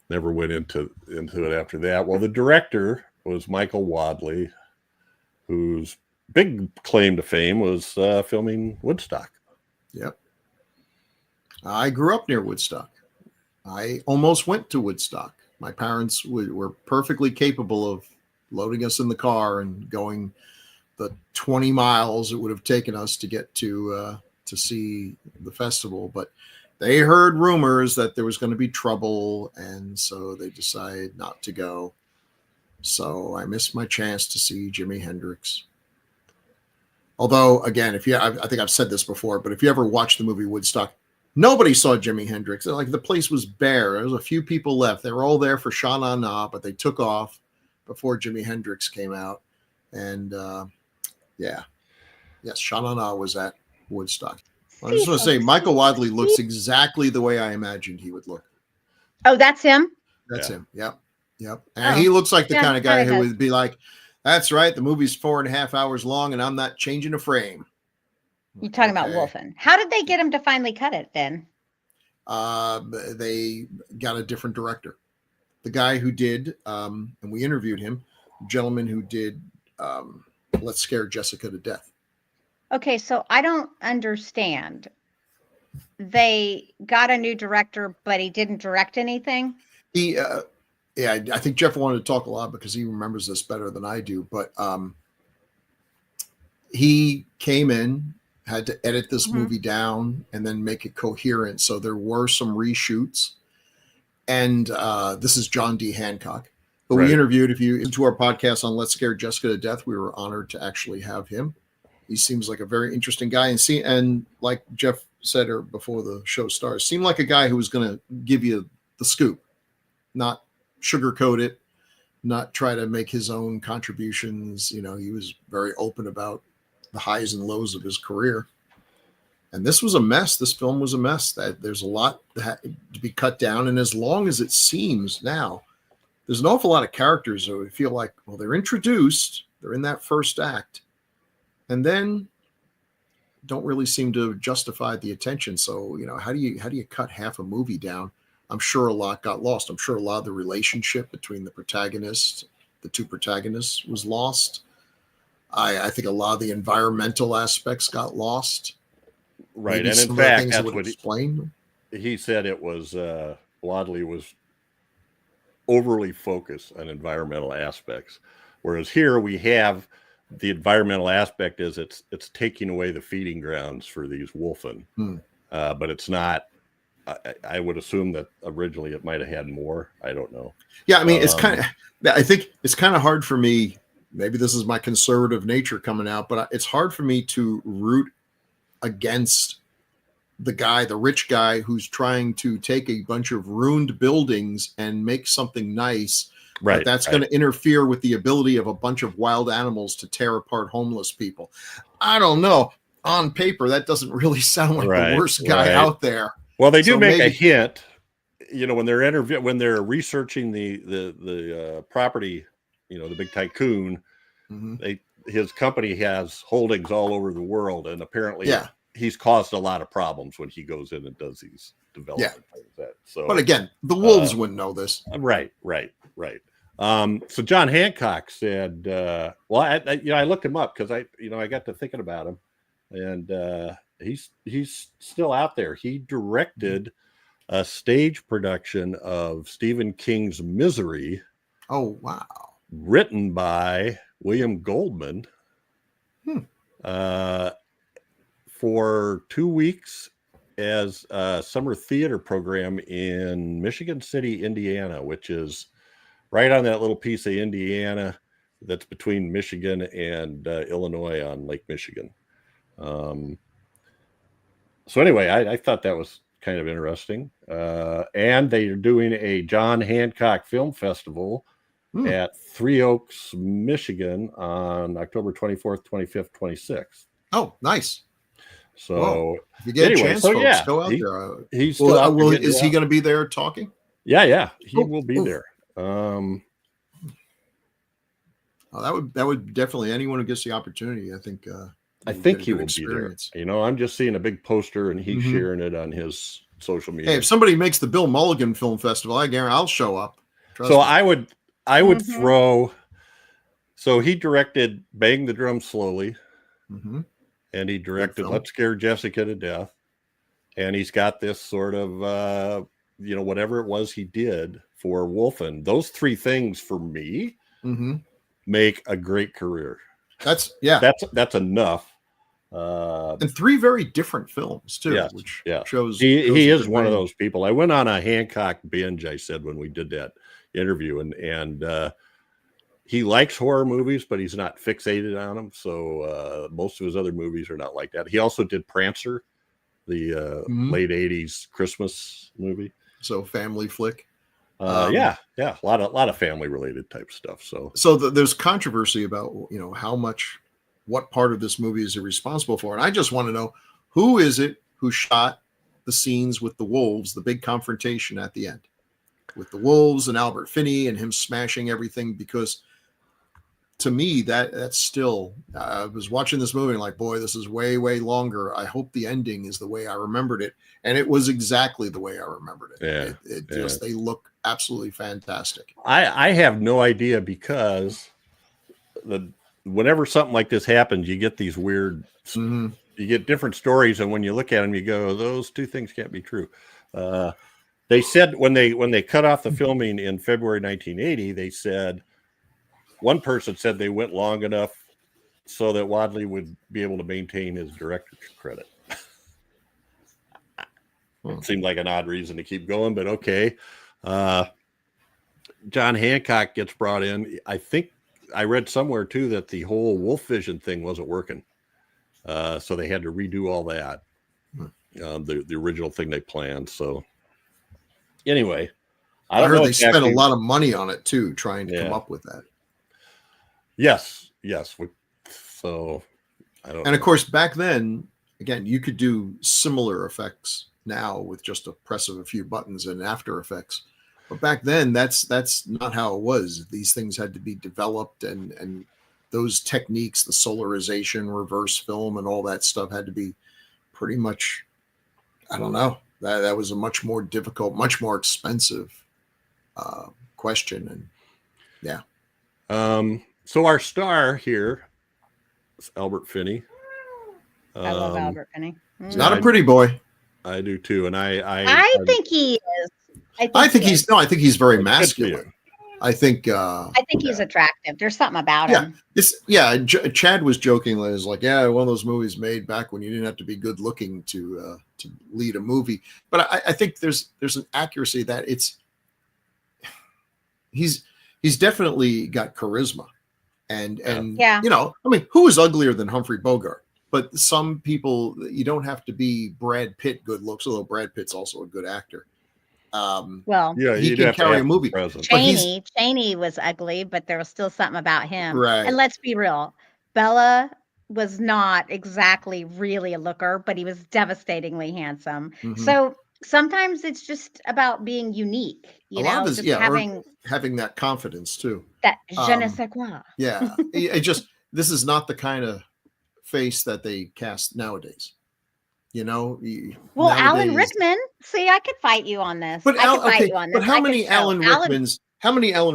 Never went into it after that. Well, the director was Michael Wadleigh, whose big claim to fame was filming Woodstock. Yep. I grew up near Woodstock. I almost went to Woodstock. My parents were perfectly capable of loading us in the car and going the 20 miles it would have taken us to get to see the festival. But they heard rumors that there was going to be trouble, and so they decided not to go. So I missed my chance to see Jimi Hendrix. Although, again, I think I've said this before, but if you ever watch the movie Woodstock, nobody saw Jimi Hendrix. Like, the place was bare. There was a few people left. They were all there for Sha Na Na, but they took off before Jimi Hendrix came out. And yes, Sha Na Na was at Woodstock. I just want to say, Michael Wadleigh looks exactly the way I imagined he would look. Oh, that's him? That's him. Yep. And he looks like the kind of guy who would be like, that's right, the movie's 4.5 hours long, and I'm not changing a frame. You're talking about Wolfen. How did they get him to finally cut it then? They got a different director. The guy who did, and we interviewed him, the gentleman who did Let's Scare Jessica to Death. Okay, so I don't understand. They got a new director, but he didn't direct anything? I think Jeff wanted to talk a lot because he remembers this better than I do. But he came in, had to edit this movie down and then make it coherent. So there were some reshoots. And this is John D. Hancock. But we interviewed, if you into our podcast on Let's Scare Jessica to Death, we were honored to actually have him. He seems like a very interesting guy. And like Jeff said before the show starts, seemed like a guy who was going to give you the scoop, not sugarcoat it, not try to make his own contributions. You know, he was very open about the highs and lows of his career. And this was a mess. This film was a mess. That there's a lot that to be cut down. And as long as it seems now, there's an awful lot of characters that we feel like, well, they're introduced, they're in that first act, and then don't really seem to justify the attention. So, you know, how do you cut half a movie down? I'm sure a lot got lost. I'm sure a lot of the relationship between the two protagonists was lost. I think a lot of the environmental aspects got lost. Right. And in fact, that's what he said. It was Wadleigh was overly focused on environmental aspects. Whereas here we have the environmental aspect is it's taking away the feeding grounds for these Wolfen. But it's not. I would assume that originally it might have had more. I don't know. Yeah, I mean, I think it's kind of hard for me. Maybe this is my conservative nature coming out, but it's hard for me to root against the rich guy who's trying to take a bunch of ruined buildings and make something nice. Right. But that's going to interfere with the ability of a bunch of wild animals to tear apart homeless people. I don't know. On paper, that doesn't really sound like the worst guy out there. Well, they do make a hint, you know, when they're researching the property, you know, the big tycoon, his company has holdings all over the world, and apparently he's caused a lot of problems when he goes in and does these development things. So, but again, the wolves wouldn't know this. Right. So John Hancock said, well, I looked him up because I got to thinking about him, and he's still out there. He directed a stage production of Stephen King's Misery. Oh, wow. Written by William Goldman for 2 weeks as a summer theater program in Michigan City, Indiana, which is right on that little piece of Indiana that's between Michigan and Illinois on Lake Michigan. So anyway, I thought that was kind of interesting. And they are doing a John Hancock Film Festival at Three Oaks, Michigan on October 24th, 25th, 26th. Oh, nice. So well, if you get a chance, folks, go out there. He's still out there. Is he going to be there talking? Yeah. He will be there. That would definitely, anyone who gets the opportunity, I think he will be there. You know, I'm just seeing a big poster and he's sharing it on his social media. Hey, if somebody makes the Bill Mulligan Film Festival, I guarantee I'll show up. Trust me. I would throw. So he directed Bang the Drum Slowly, and he directed Let's Scare Jessica to Death, and he's got this sort of whatever it was he did for Wolfen. Those three things for me make a great career. That's enough. And three very different films too, which shows he is one of those people. I went on a Hancock binge, I said, when we did that interview, and he likes horror movies, but he's not fixated on them. So most of his other movies are not like that. He also did Prancer, the late 80s Christmas movie. So family flick. A lot of family related type stuff. So there's controversy about what part of this movie is he responsible for, and I just want to know, who is it who shot the scenes with the wolves, the big confrontation at the end with the wolves and Albert Finney and him smashing everything? Because to me, that's still, I was watching this movie and like, boy, this is way, way longer. I hope the ending is the way I remembered it. And it was exactly the way I remembered it. They look absolutely fantastic. I have no idea, because whenever something like this happens, you get these weird, you get different stories. And when you look at them, you go, those two things can't be true. They said when they cut off the filming in February 1980, they said, one person said they went long enough so that Wadleigh would be able to maintain his director's credit. It seemed like an odd reason to keep going, but okay. John Hancock gets brought in. I think I read somewhere too that the whole Wolf Vision thing wasn't working. So they had to redo all that. The original thing they planned. So anyway, I heard they spent a lot of money on it too, trying to come up with that. Yes. So I don't know. Of course, back then, again, you could do similar effects now with just a press of a few buttons in After Effects. But back then, that's not how it was. These things had to be developed, and those techniques, the solarization, reverse film, and all that stuff had to be pretty much, I don't know. That was a much more difficult, much more expensive question. And so our star here is Albert Finney. I love Albert Finney. He's not a pretty boy. I do too, and I think he is. I think he's very masculine. I think he's attractive. There's something about him. Chad was joking. It was like, one of those movies made back when you didn't have to be good looking to lead a movie. But I think there's an accuracy that he's definitely got charisma, and who is uglier than Humphrey Bogart? But some people, you don't have to be Brad Pitt good looks, although Brad Pitt's also a good actor. He can carry a movie. Chaney was ugly, but there was still something about him. Right. And let's be real, Bella was not exactly really a looker, but he was devastatingly handsome. So sometimes it's just about being unique, having that confidence too. That je ne sais quoi. Yeah. This is not the kind of face that they cast nowadays. Alan Rickman. See, I could fight you on this. But how many Alan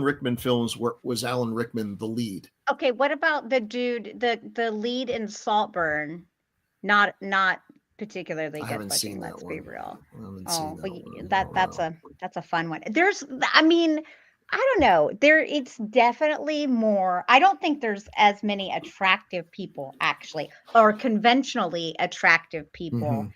Rickman films was Alan Rickman the lead? Okay, what about the dude, the lead in Saltburn? Not particularly good looking. Let's be real. That's a fun one. I don't know. It's definitely more. I don't think there's as many attractive people, actually, or conventionally attractive people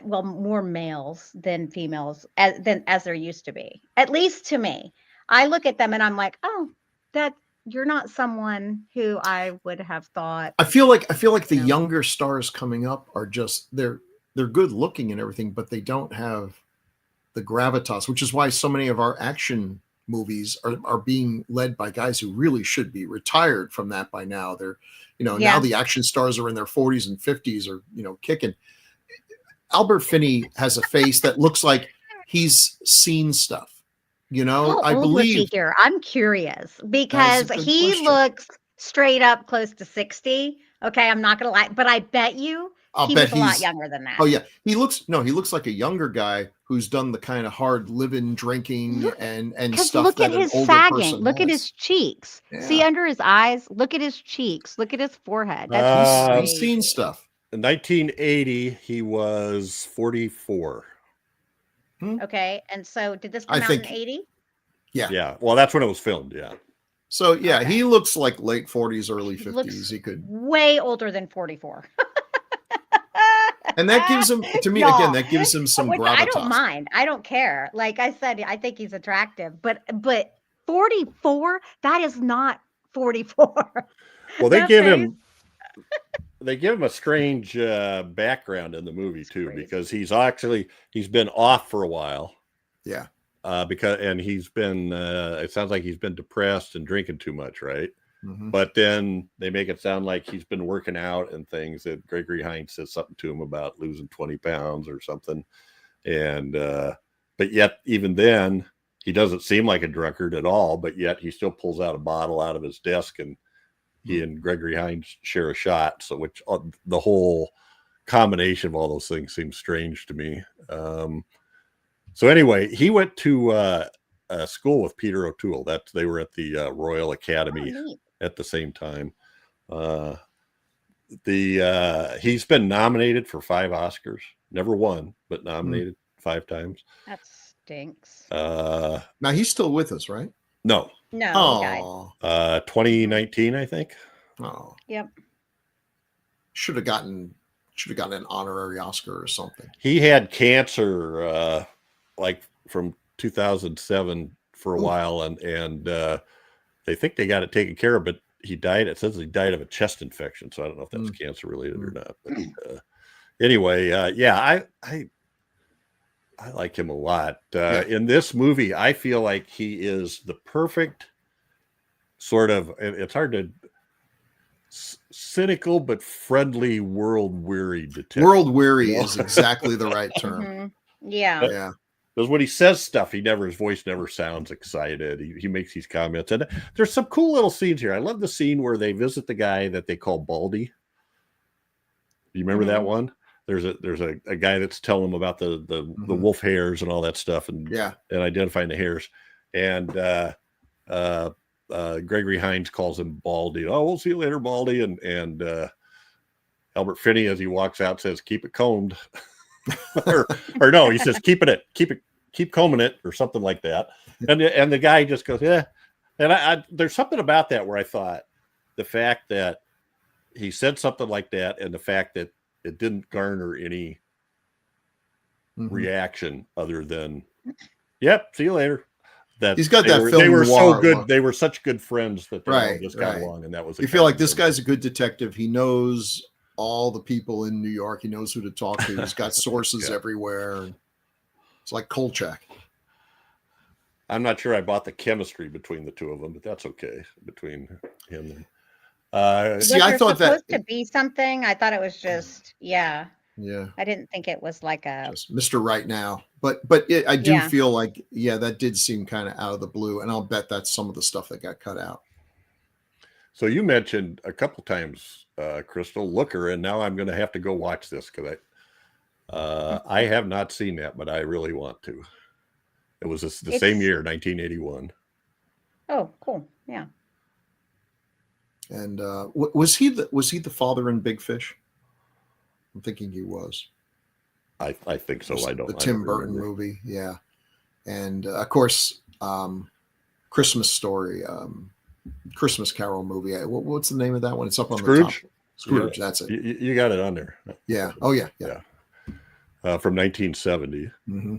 more males than females as there used to be. At least to me, I look at them and I'm like, oh, that you're not someone who I would have thought. I feel like the younger stars coming up are just they're they're good looking and everything, but they don't have the gravitas, which is why so many of our action movies are being led by guys who really should be retired from that by now. They're, now the action stars are in their 40s and 50s or, kicking. Albert Finney has a face that looks like he's seen stuff. How old was he here? I'm curious because he looks straight up close to 60. Okay, I'm not gonna lie, but I bet you he was a lot younger than that. Oh yeah, he looks like a younger guy who's done the kind of hard living, drinking, and stuff. Look at his sagging. Look at his cheeks. Yeah. See under his eyes. Look at his cheeks. Look at his forehead. He's seen stuff. In 1980, he was 44. Okay, and so did this come out in 80? Yeah. Yeah. Well, that's when it was filmed. Yeah. So yeah, he looks like late 40s, early 50s. He could way older than 44. And that gives him, to me, again, that gives him some gravitas. I don't mind. I don't care. Like I said, I think he's attractive. But 44, that is not 44. Well, they give him a strange background in the movie too, because he's been off for a while. Yeah. Because he's been it sounds like he's been depressed and drinking too much, right? Mm-hmm. But then they make it sound like he's been working out and things. That Gregory Hines says something to him about losing 20 pounds or something. And but yet even then he doesn't seem like a drunkard at all, but yet he still pulls out a bottle out of his desk and he and Gregory Hines share a shot. So which the whole combination of all those things seems strange to me. So anyway, he went to school with Peter O'Toole. They were at the Royal Academy at the same time. He's been nominated for 5 Oscars, never won, but nominated 5 times. That stinks. Now he's still with us, right? No. No. 2019, I think. Oh. Yep. Should have gotten an honorary Oscar or something. He had cancer like from 2007 for a while, and they think they got it taken care of, but he died. It says he died of a chest infection, so I don't know if that's cancer related or not. But anyway, I like him a lot. In this movie, I feel like he is the perfect sort of, it's hard to, cynical but friendly, world-weary detective. World-weary is exactly the right term. Mm-hmm. Yeah. Because when he says stuff, his voice never sounds excited. He makes these comments. And there's some cool little scenes here. I love the scene where they visit the guy that they call Baldy. Do you remember that one? There's a guy that's telling them about the wolf hairs and all that stuff and identifying the hairs. And Gregory Hines calls him Baldy. Oh, we'll see you later, Baldy. And Albert Finney, as he walks out, says, "Keep it combed." or no, he says, keep combing it, or something like that. And the guy just goes, yeah. And I there's something about that where I thought the fact that he said something like that, and the fact that it didn't garner any reaction other than, "Yep, see you later." That he's got that. They were so good. Look. They were such good friends that they all just got along, and that was. You feel like this guy's a good detective. He knows all the people in New York. He knows who to talk to. He's got sources everywhere. It's like Kolchak. I'm not sure I bought the chemistry between the two of them, but that's okay between him and. See, I thought that supposed to be something. I thought it was just Yeah. I didn't think it was like a just Mr. Right Now, but I do feel like that did seem kind of out of the blue, and I'll bet that's some of the stuff that got cut out. So you mentioned a couple times, Crystal Looker, and now I'm going to have to go watch this because I have not seen that, but I really want to. It was the same year, 1981. Oh, cool! Yeah. And was he the father in Big Fish? I'm thinking he was. I think so. The Tim Burton movie, yeah. And of course, Christmas Story. Christmas Carol movie. What's the name of that one? It's up on the top. Scrooge. That's it. You got it on there. Yeah. Oh yeah. From 1970. Mm-hmm.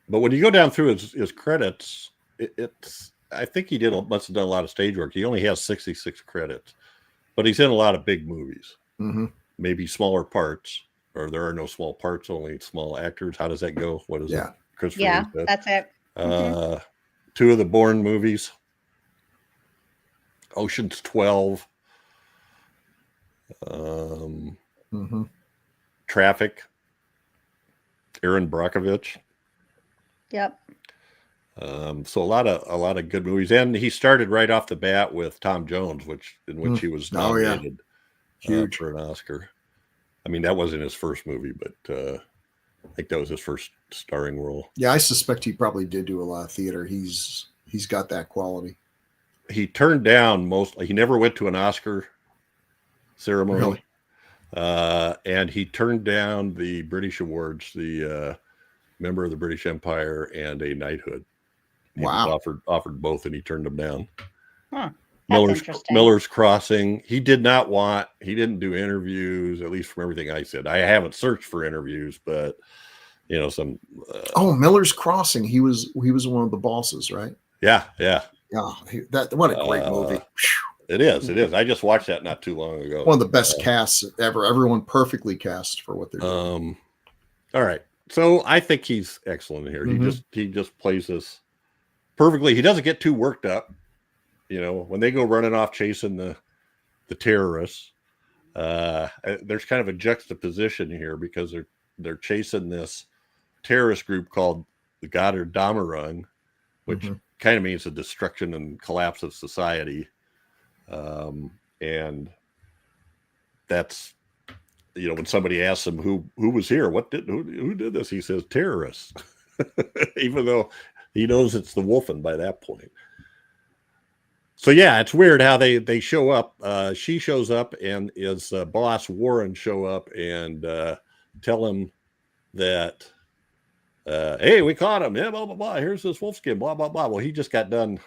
But when you go down through his credits, it's I think he must have done a lot of stage work. He only has 66 credits, but he's in a lot of big movies. Mm-hmm. Maybe smaller parts, or there are no small parts, only small actors. How does that go? What is it? Yeah, that's it. 2 of the Bourne movies, Ocean's 12, Traffic, Aaron Brockovich. Yep. So a lot of good movies, and he started right off the bat with Tom Jones, in which he was nominated for an Oscar. I mean, that wasn't his first movie, but I think that was his first starring role. Yeah, I suspect he probably did do a lot of theater. He's got that quality. He turned down he never went to an Oscar ceremony. Really? And he turned down the British awards, the member of the British Empire and a knighthood. He was offered both, and he turned them down. Huh. Miller's Crossing. He didn't do interviews, at least from everything I said. I haven't searched for interviews, but some. Miller's Crossing. He was one of the bosses, right? Yeah. What a great movie. It is. I just watched that not too long ago. One of the best casts ever. Everyone perfectly cast for what they're doing. All right. So I think he's excellent here. He just plays this perfectly. He doesn't get too worked up. When they go running off chasing the terrorists, there's kind of a juxtaposition here because they're chasing this terrorist group called the Götterdämmerung, which kind of means the destruction and collapse of society. And that's, when somebody asks him who was here, who did this, he says terrorists, even though he knows it's the Wolfen by that point. So yeah, it's weird how they show up. She shows up, and his boss Warren show up and tell him that, hey, we caught him. Yeah, blah blah blah. Here's this wolf skin. Blah blah blah. Well, he just got done.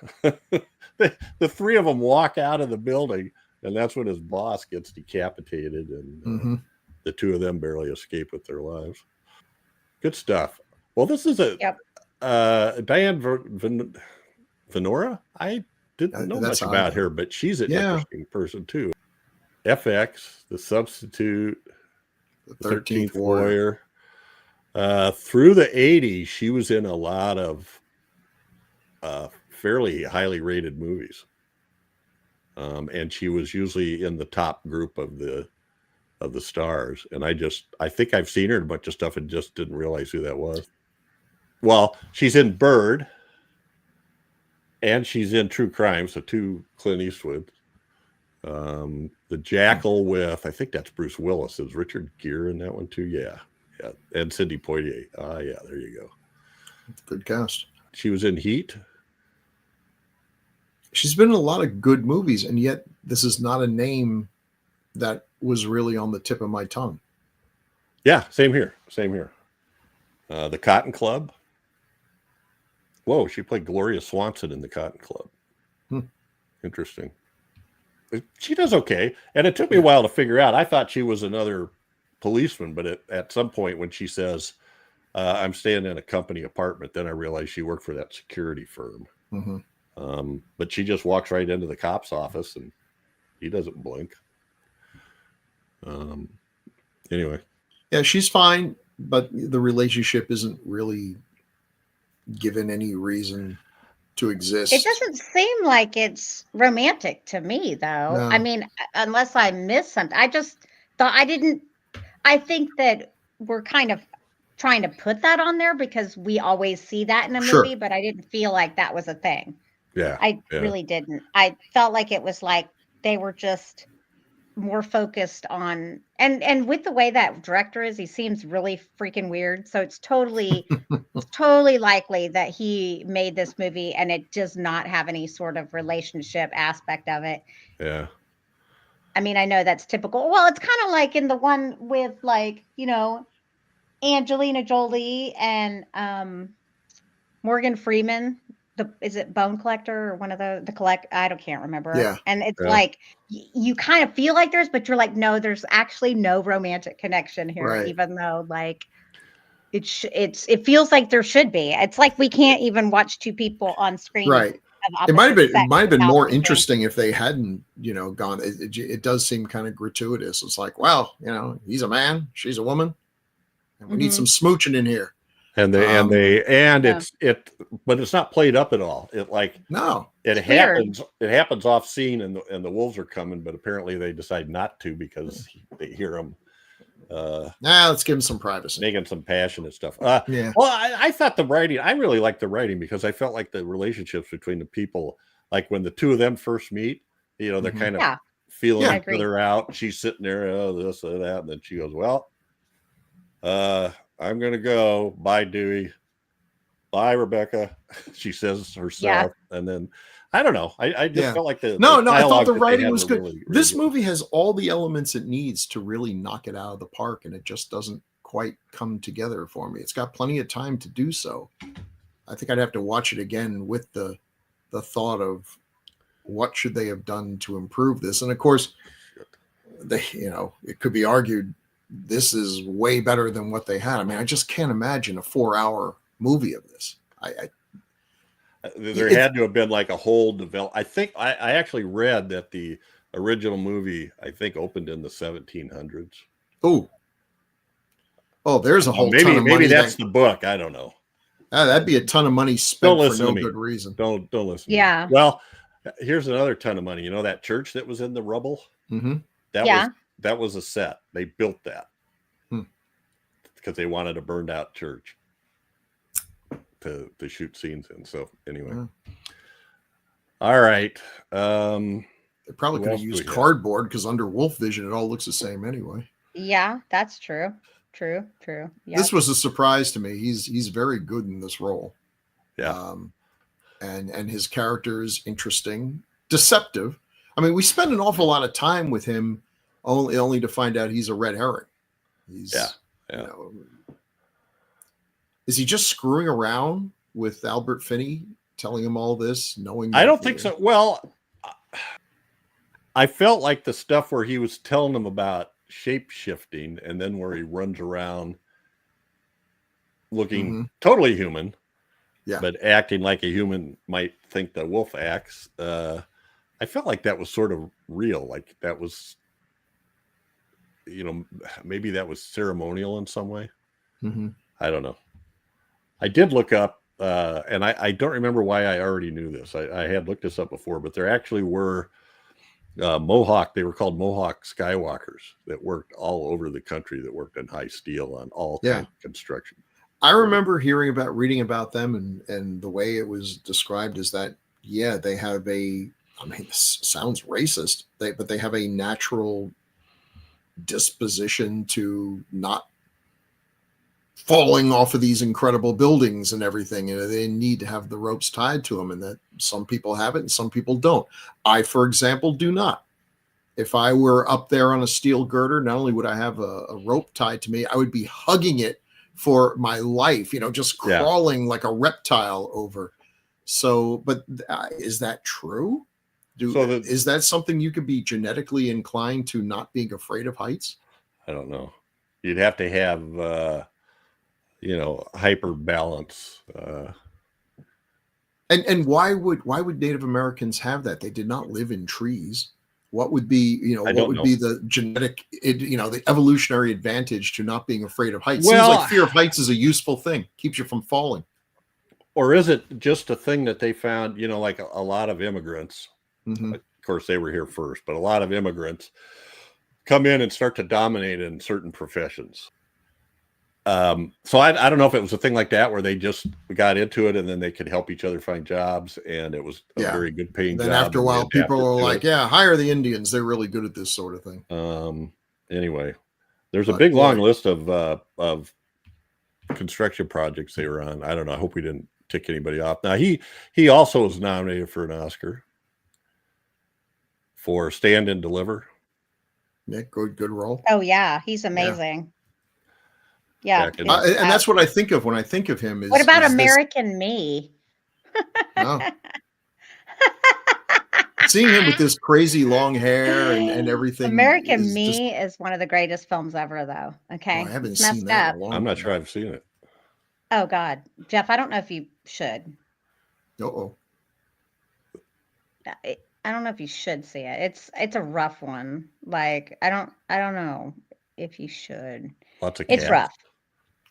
The 3 of them walk out of the building, and that's when his boss gets decapitated, and the 2 of them barely escape with their lives. Good stuff. Well, this is Diane Venora. I didn't know much about her, but she's an interesting person too. FX, The Substitute, The 13th Warrior. Through the 80s, she was in a lot of fairly highly rated movies. And she was usually in the top group of the stars. And I think I've seen her in a bunch of stuff and just didn't realize who that was. Well, she's in Bird, and she's in True Crime, so 2 Clint Eastwood. The Jackal with, I think that's Bruce Willis. Is Richard Gere in that one too? Yeah. And Sidney Poitier. Yeah, there you go. Good cast. She was in Heat. She's been in a lot of good movies, and yet this is not a name that was really on the tip of my tongue. Yeah, same here. The Cotton Club. Whoa, she played Gloria Swanson in The Cotton Club. Interesting. She does okay. And it took me a while to figure out. I thought she was another policeman, but at some point when she says, I'm staying in a company apartment, then I realized she worked for that security firm. But she just walks right into the cop's office, and he doesn't blink. Anyway. Yeah, she's fine, but the relationship isn't really given any reason to exist. It doesn't seem like it's romantic to me, though. No. I mean, unless I missed something. I just thought I think that we're kind of trying to put that on there because we always see that in a movie, but I didn't feel like that was a thing. Yeah. I really didn't. I felt like it was like they were just more focused on, and with the way that director is, he seems really freaking weird. So it's totally likely that he made this movie and it does not have any sort of relationship aspect of it. Yeah. I mean, I know that's typical. Well, it's kind of like in the one with Angelina Jolie and Morgan Freeman. Is it Bone Collector or one of the collect? I can't remember. Yeah. And it's like you kind of feel like there's, but you're like, no, there's actually no romantic connection here, even though like it feels like there should be. It's like we can't even watch 2 people on screen It might have been more interesting if they hadn't, gone. It does seem kind of gratuitous. It's like, well, he's a man, she's a woman, and we need some smooching in here. But it's not played up at all. It happens. It happens off scene, and the wolves are coming, but apparently they decide not to because they hear them. Let's give him some privacy, making some passionate stuff. Well, I thought the writing. I really liked the writing because I felt like the relationships between the people, like when the two of them first meet, they're kind of feeling each other out. She's sitting there, this or that, and then she goes, "Well, I'm gonna go. Bye, Dewey. Bye, Rebecca." She says herself, and then I don't know. I just felt like I thought the writing was good. This movie has all the elements it needs to really knock it out of the park, and it just doesn't quite come together for me. It's got plenty of time to do so. I think I'd have to watch it again with the thought of what should they have done to improve this. And of course, it could be argued this is way better than what they had. I mean, I just can't imagine a 4-hour movie of this. There had to have been like a whole I think I actually read that the original movie, I think, opened in the 1700s. Oh, there's a whole ton of money. Maybe that's the book. I don't know. That'd be a ton of money spent for no good reason. Don't listen. Yeah. Well, here's another ton of money. That church that was in the rubble? Mm-hmm. That was a set. They built that because they wanted a burned out church to shoot scenes in. So anyway, all right. They probably could have used cardboard because under Wolf Vision, it all looks the same anyway. Yeah, that's true. True. Yep. This was a surprise to me. He's very good in this role. Yeah. And his character is interesting, deceptive. I mean, we spend an awful lot of time with him only to find out he's a red herring. Is he just screwing around with Albert Finney, telling him all this, knowing? I don't think so. Well, I felt like the stuff where he was telling them about shape shifting, and then where he runs around looking totally human, but acting like a human might think the wolf acts. I felt like that was sort of real. Like that was, maybe that was ceremonial in some way. I don't know. I did look up, and I don't remember why I already knew this. I had looked this up before, but there actually were Mohawk. They were called Mohawk Skywalkers that worked all over the country, that worked in high steel on all kinds of construction. I remember reading about them, and the way it was described is that, they have this sounds racist, but they have a natural disposition to not falling off of these incredible buildings and everything. They need to have the ropes tied to them, and that some people have it and some people don't. I, for example, do not. If I were up there on a steel girder, not only would I have a rope tied to me, I would be hugging it for my life, just crawling like a reptile over. So, but is that true? Is that something you could be genetically inclined to, not being afraid of heights? I don't know. You'd have to have, hyper balance. And why would Native Americans have that? They did not live in trees. What would be, be the genetic, the evolutionary advantage to not being afraid of heights? Seems like fear of heights is a useful thing. Keeps you from falling. Or is it just a thing that they found, like a lot of immigrants, of course they were here first, but a lot of immigrants come in and start to dominate in certain professions. So I don't know if it was a thing like that where they just got into it and then they could help each other find jobs, and it was a very good paying job. Then after a while, people were like, hire the Indians. They're really good at this sort of thing. Anyway, there's a big long list of construction projects they were on. I don't know. I hope we didn't tick anybody off. Now he also was nominated for an Oscar for Stand and Deliver. Yeah, good role. Oh yeah, he's amazing. Yeah, and that's what I think of when I think of him. What about American Me? Oh. Seeing him with this crazy long hair and everything. American Me is one of the greatest films ever, though. Okay, I haven't seen that. I'm not sure I've seen it. Oh God, Jeff, I don't know if you should. Uh-oh. I don't know if you should see it. It's a rough one. Like I don't know if you should. Lots of It's cats. rough.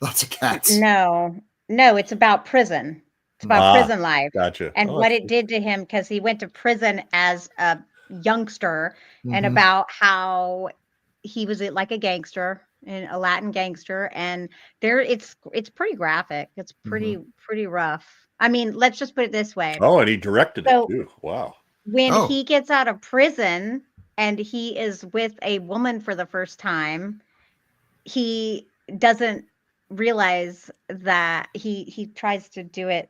Lots of cats. No, it's about prison. It's about prison life. Gotcha. And what it did to him, because he went to prison as a youngster, and Mhm. about how he was like a gangster, and a Latin gangster, and it's pretty graphic. It's pretty rough. I mean, let's just put it this way. Oh, and he directed it too. Wow. When he gets out of prison and he is with a woman for the first time, he doesn't realize that he tries to do it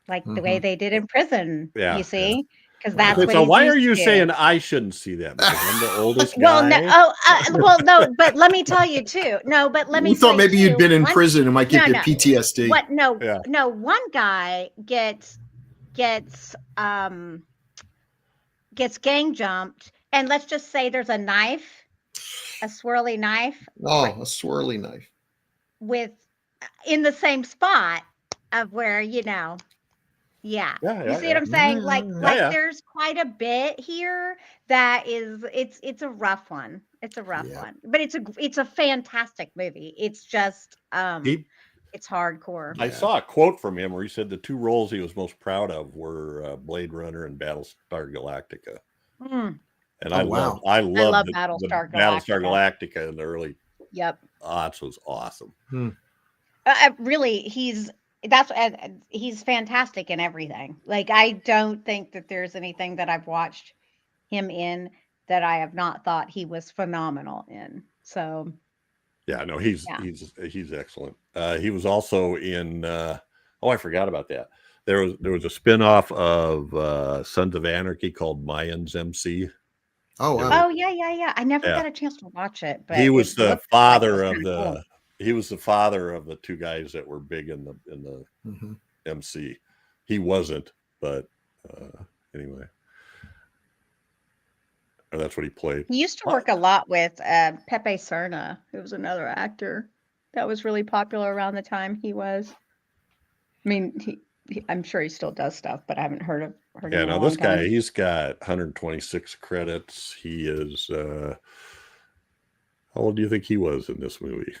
like the way they did in prison. Yeah, you see, because that's what. So why are you to. saying I shouldn't see that? Because I'm the oldest guy. Well, no. Well, no. But let me tell you too. No, but let me. We thought maybe you'd been in prison and might give you PTSD. What? No, no. One guy gets gang jumped, and let's just say there's a knife, a swirly knife. Oh, a swirly knife. In the same spot of where, yeah. You see what I'm saying? Like there's quite a bit here that is, it's a rough one. It's a rough one, but it's a fantastic movie. It's just, it's hardcore. I saw a quote from him where he said the two roles he was most proud of were Blade Runner and Battlestar Galactica. And I love Battlestar Galactica in the early aughts was awesome. Really, he's fantastic in everything. Like, I don't think that there's anything that I've watched him in that I have not thought he was phenomenal in. So yeah, no, he's excellent. He was also in I forgot about that. There was a spin-off of Sons of Anarchy called Mayans MC. Oh, wow. Oh yeah. I never got a chance to watch it, but he was the father of the he was the father of the two guys that were big in the MC. He wasn't, but anyway. Or that's what he played. He used to work a lot with Pepe Serna, who was another actor that was really popular around the time he was. I mean, I'm sure he still does stuff, but I haven't heard of him. Yeah, no, this guy, he's got 126 credits. He is how old do you think he was in this movie?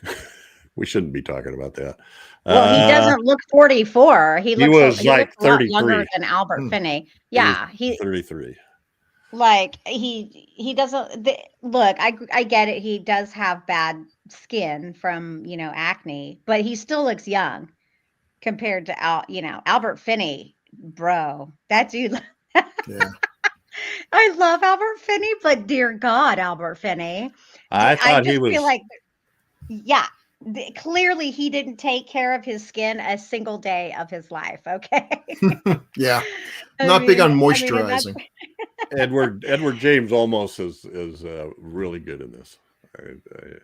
We shouldn't be talking about that. Well, he doesn't look 44. He was like 33 younger than Albert Finney. Yeah, he's 33. Like he doesn't look. I get it. He does have bad skin from acne, but he still looks young compared to Albert Finney, bro. That dude. Yeah. I love Albert Finney, but dear God, Albert Finney. I thought he was. Feel like, yeah. Clearly, he didn't take care of his skin a single day of his life. Okay. Yeah. Not big on moisturizing. Edward James almost is really good in this.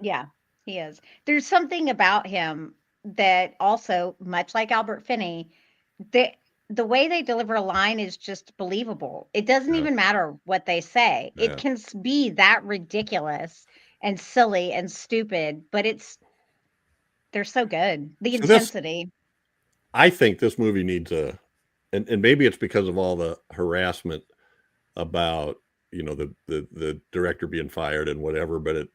Yeah, he is. There's something about him that also, much like Albert Finney, the way they deliver a line is just believable. It doesn't even matter what they say. It can be that ridiculous and silly and stupid, but they're so good. The intensity. I think this movie needs and maybe it's because of all the harassment about the director being fired and whatever, but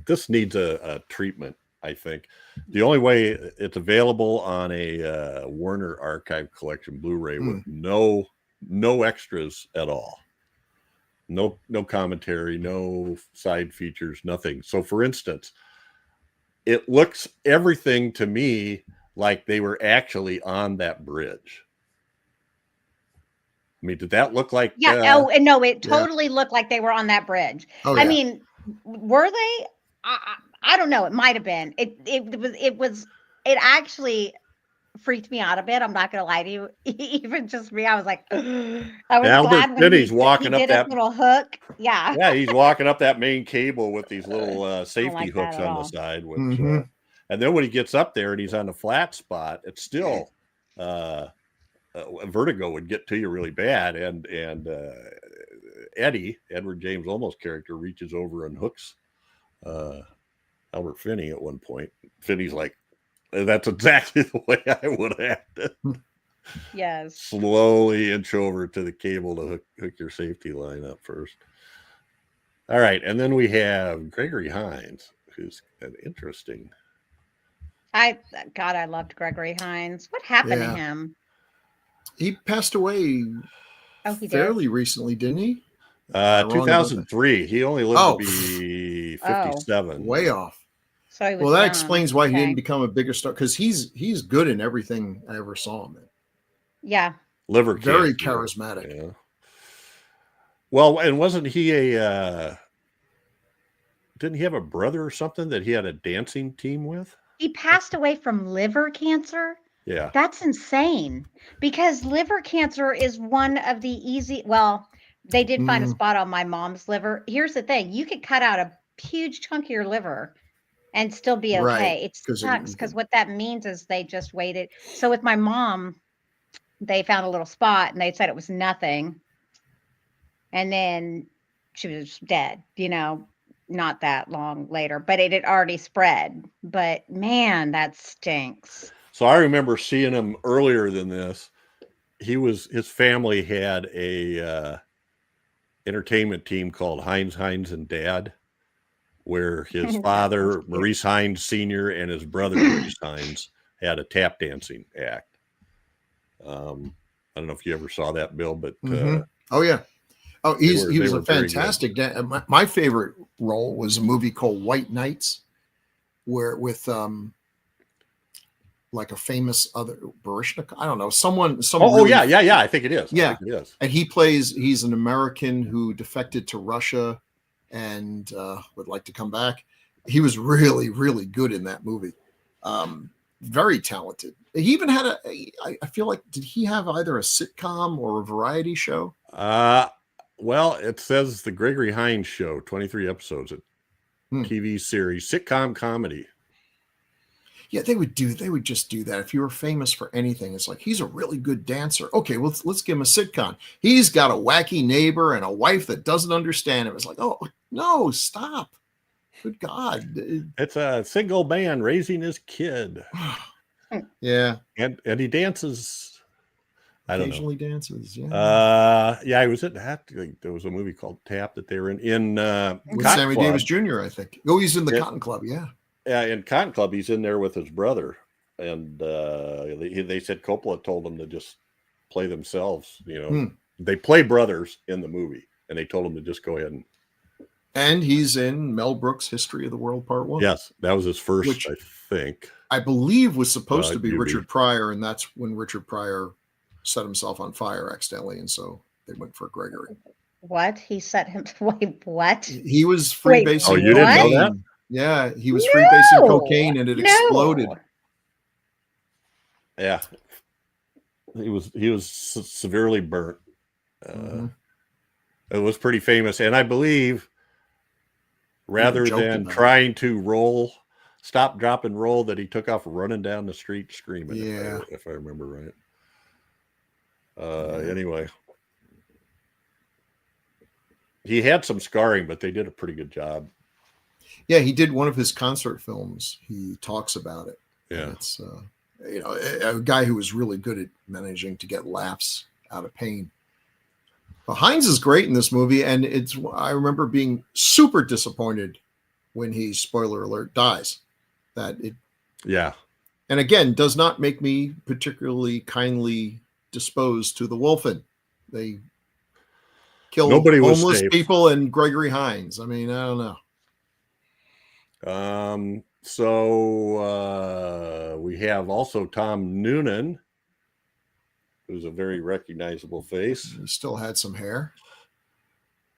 this needs a treatment. I think the only way it's available on a Warner Archive Collection Blu-ray with no extras at all, no commentary, no side features, nothing. So, for instance, it looks everything to me like they were actually on that bridge. I mean, did that look like? Yeah. No, it totally looked like they were on that bridge. Oh, I mean, were they? I don't know. It might have been. It actually freaked me out a bit. I'm not gonna lie to you. Even just me, I was like, I was glad when he's walking up that little hook. Yeah. Yeah, he's walking up that main cable with these little safety hooks on the side. Which, and then when he gets up there and he's on the flat spot, it's still vertigo would get to you really bad. And Edward James Olmos' character, reaches over and hooks Albert Finney at one point. Finney's like, that's exactly the way I would have acted. Yes. Slowly inch over to the cable to hook your safety line up first. All right, and then we have Gregory Hines, who's an interesting. I loved Gregory Hines. What happened to him? He passed away fairly recently, didn't he? 2003. He only lived to be 57. Way off. So he was that young. explains why he didn't become a bigger star, because he's good in everything I ever saw him in. Yeah. Liver very cancer. charismatic. Yeah. Well, and wasn't he a didn't he have a brother or something that he had a dancing team with? He passed away from liver cancer? Yeah. That's insane, because liver cancer is one of the they did find a spot on my mom's liver. Here's the thing. You could cut out a huge chunk of your liver and still be okay. Right. It sucks, because what that means is they just waited. So with my mom, they found a little spot and they said it was nothing. And then she was dead, not that long later, but it had already spread. But man, that stinks. So I remember seeing him earlier than this. His family had a entertainment team called Hines and Dad, where his father, Maurice Hines Sr., and his brother, Maurice Hines, had a tap dancing act. I don't know if you ever saw that, Bill, but oh yeah. Oh, he was a fantastic. My favorite role was a movie called White Nights, where with like a famous other Barishnik, I don't know, someone. Yeah. I think it is. Yeah, I think it is. And he's an American who defected to Russia and would like to come back. He was really, really good in that movie. Very talented. He even had I feel like, did he have either a sitcom or a variety show? Well, it says the Gregory Hines Show, 23 episodes, TV series, sitcom comedy. Yeah, they would just do that. If you were famous for anything, it's like, he's a really good dancer. Okay, well, let's give him a sitcom. He's got a wacky neighbor and a wife that doesn't understand him. It's like, oh no, stop. Good God. It's a single man raising his kid. Yeah. And he dances. I don't know. Occasionally dances. Yeah. Yeah, he was at there was a movie called Tap that they were in with Sammy Davis Jr., I think. Oh, he's in the Cotton Club, yeah. Yeah, in Cotton Club, he's in there with his brother. And they said Coppola told them to just play themselves. They play brothers in the movie, and they told him to just go ahead and he's in Mel Brooks' History of the World Part 1. Yes, that was his first, which I think. I believe was supposed to be Richard Pryor, and that's when Richard Pryor set himself on fire accidentally, and so they went for Gregory. What? He set him? Wait, what? He was freebasing. Oh, you didn't know that? Yeah, he was freebasing cocaine, and it exploded. Yeah, he was severely burnt. It was pretty famous, and I believe rather than trying to stop, drop, and roll, that he took off running down the street screaming. Yeah, if I remember right. Anyway, he had some scarring, but they did a pretty good job. Yeah, he did one of his concert films. He talks about it. Yeah, it's a guy who was really good at managing to get laughs out of pain. But Hines is great in this movie, and I remember being super disappointed when he, spoiler alert, dies. Yeah, and again, does not make me particularly kindly disposed to the Wolfen. They killed homeless people and Gregory Hines. I mean, I don't know. So we have also Tom Noonan, who's a very recognizable face. He still had some hair.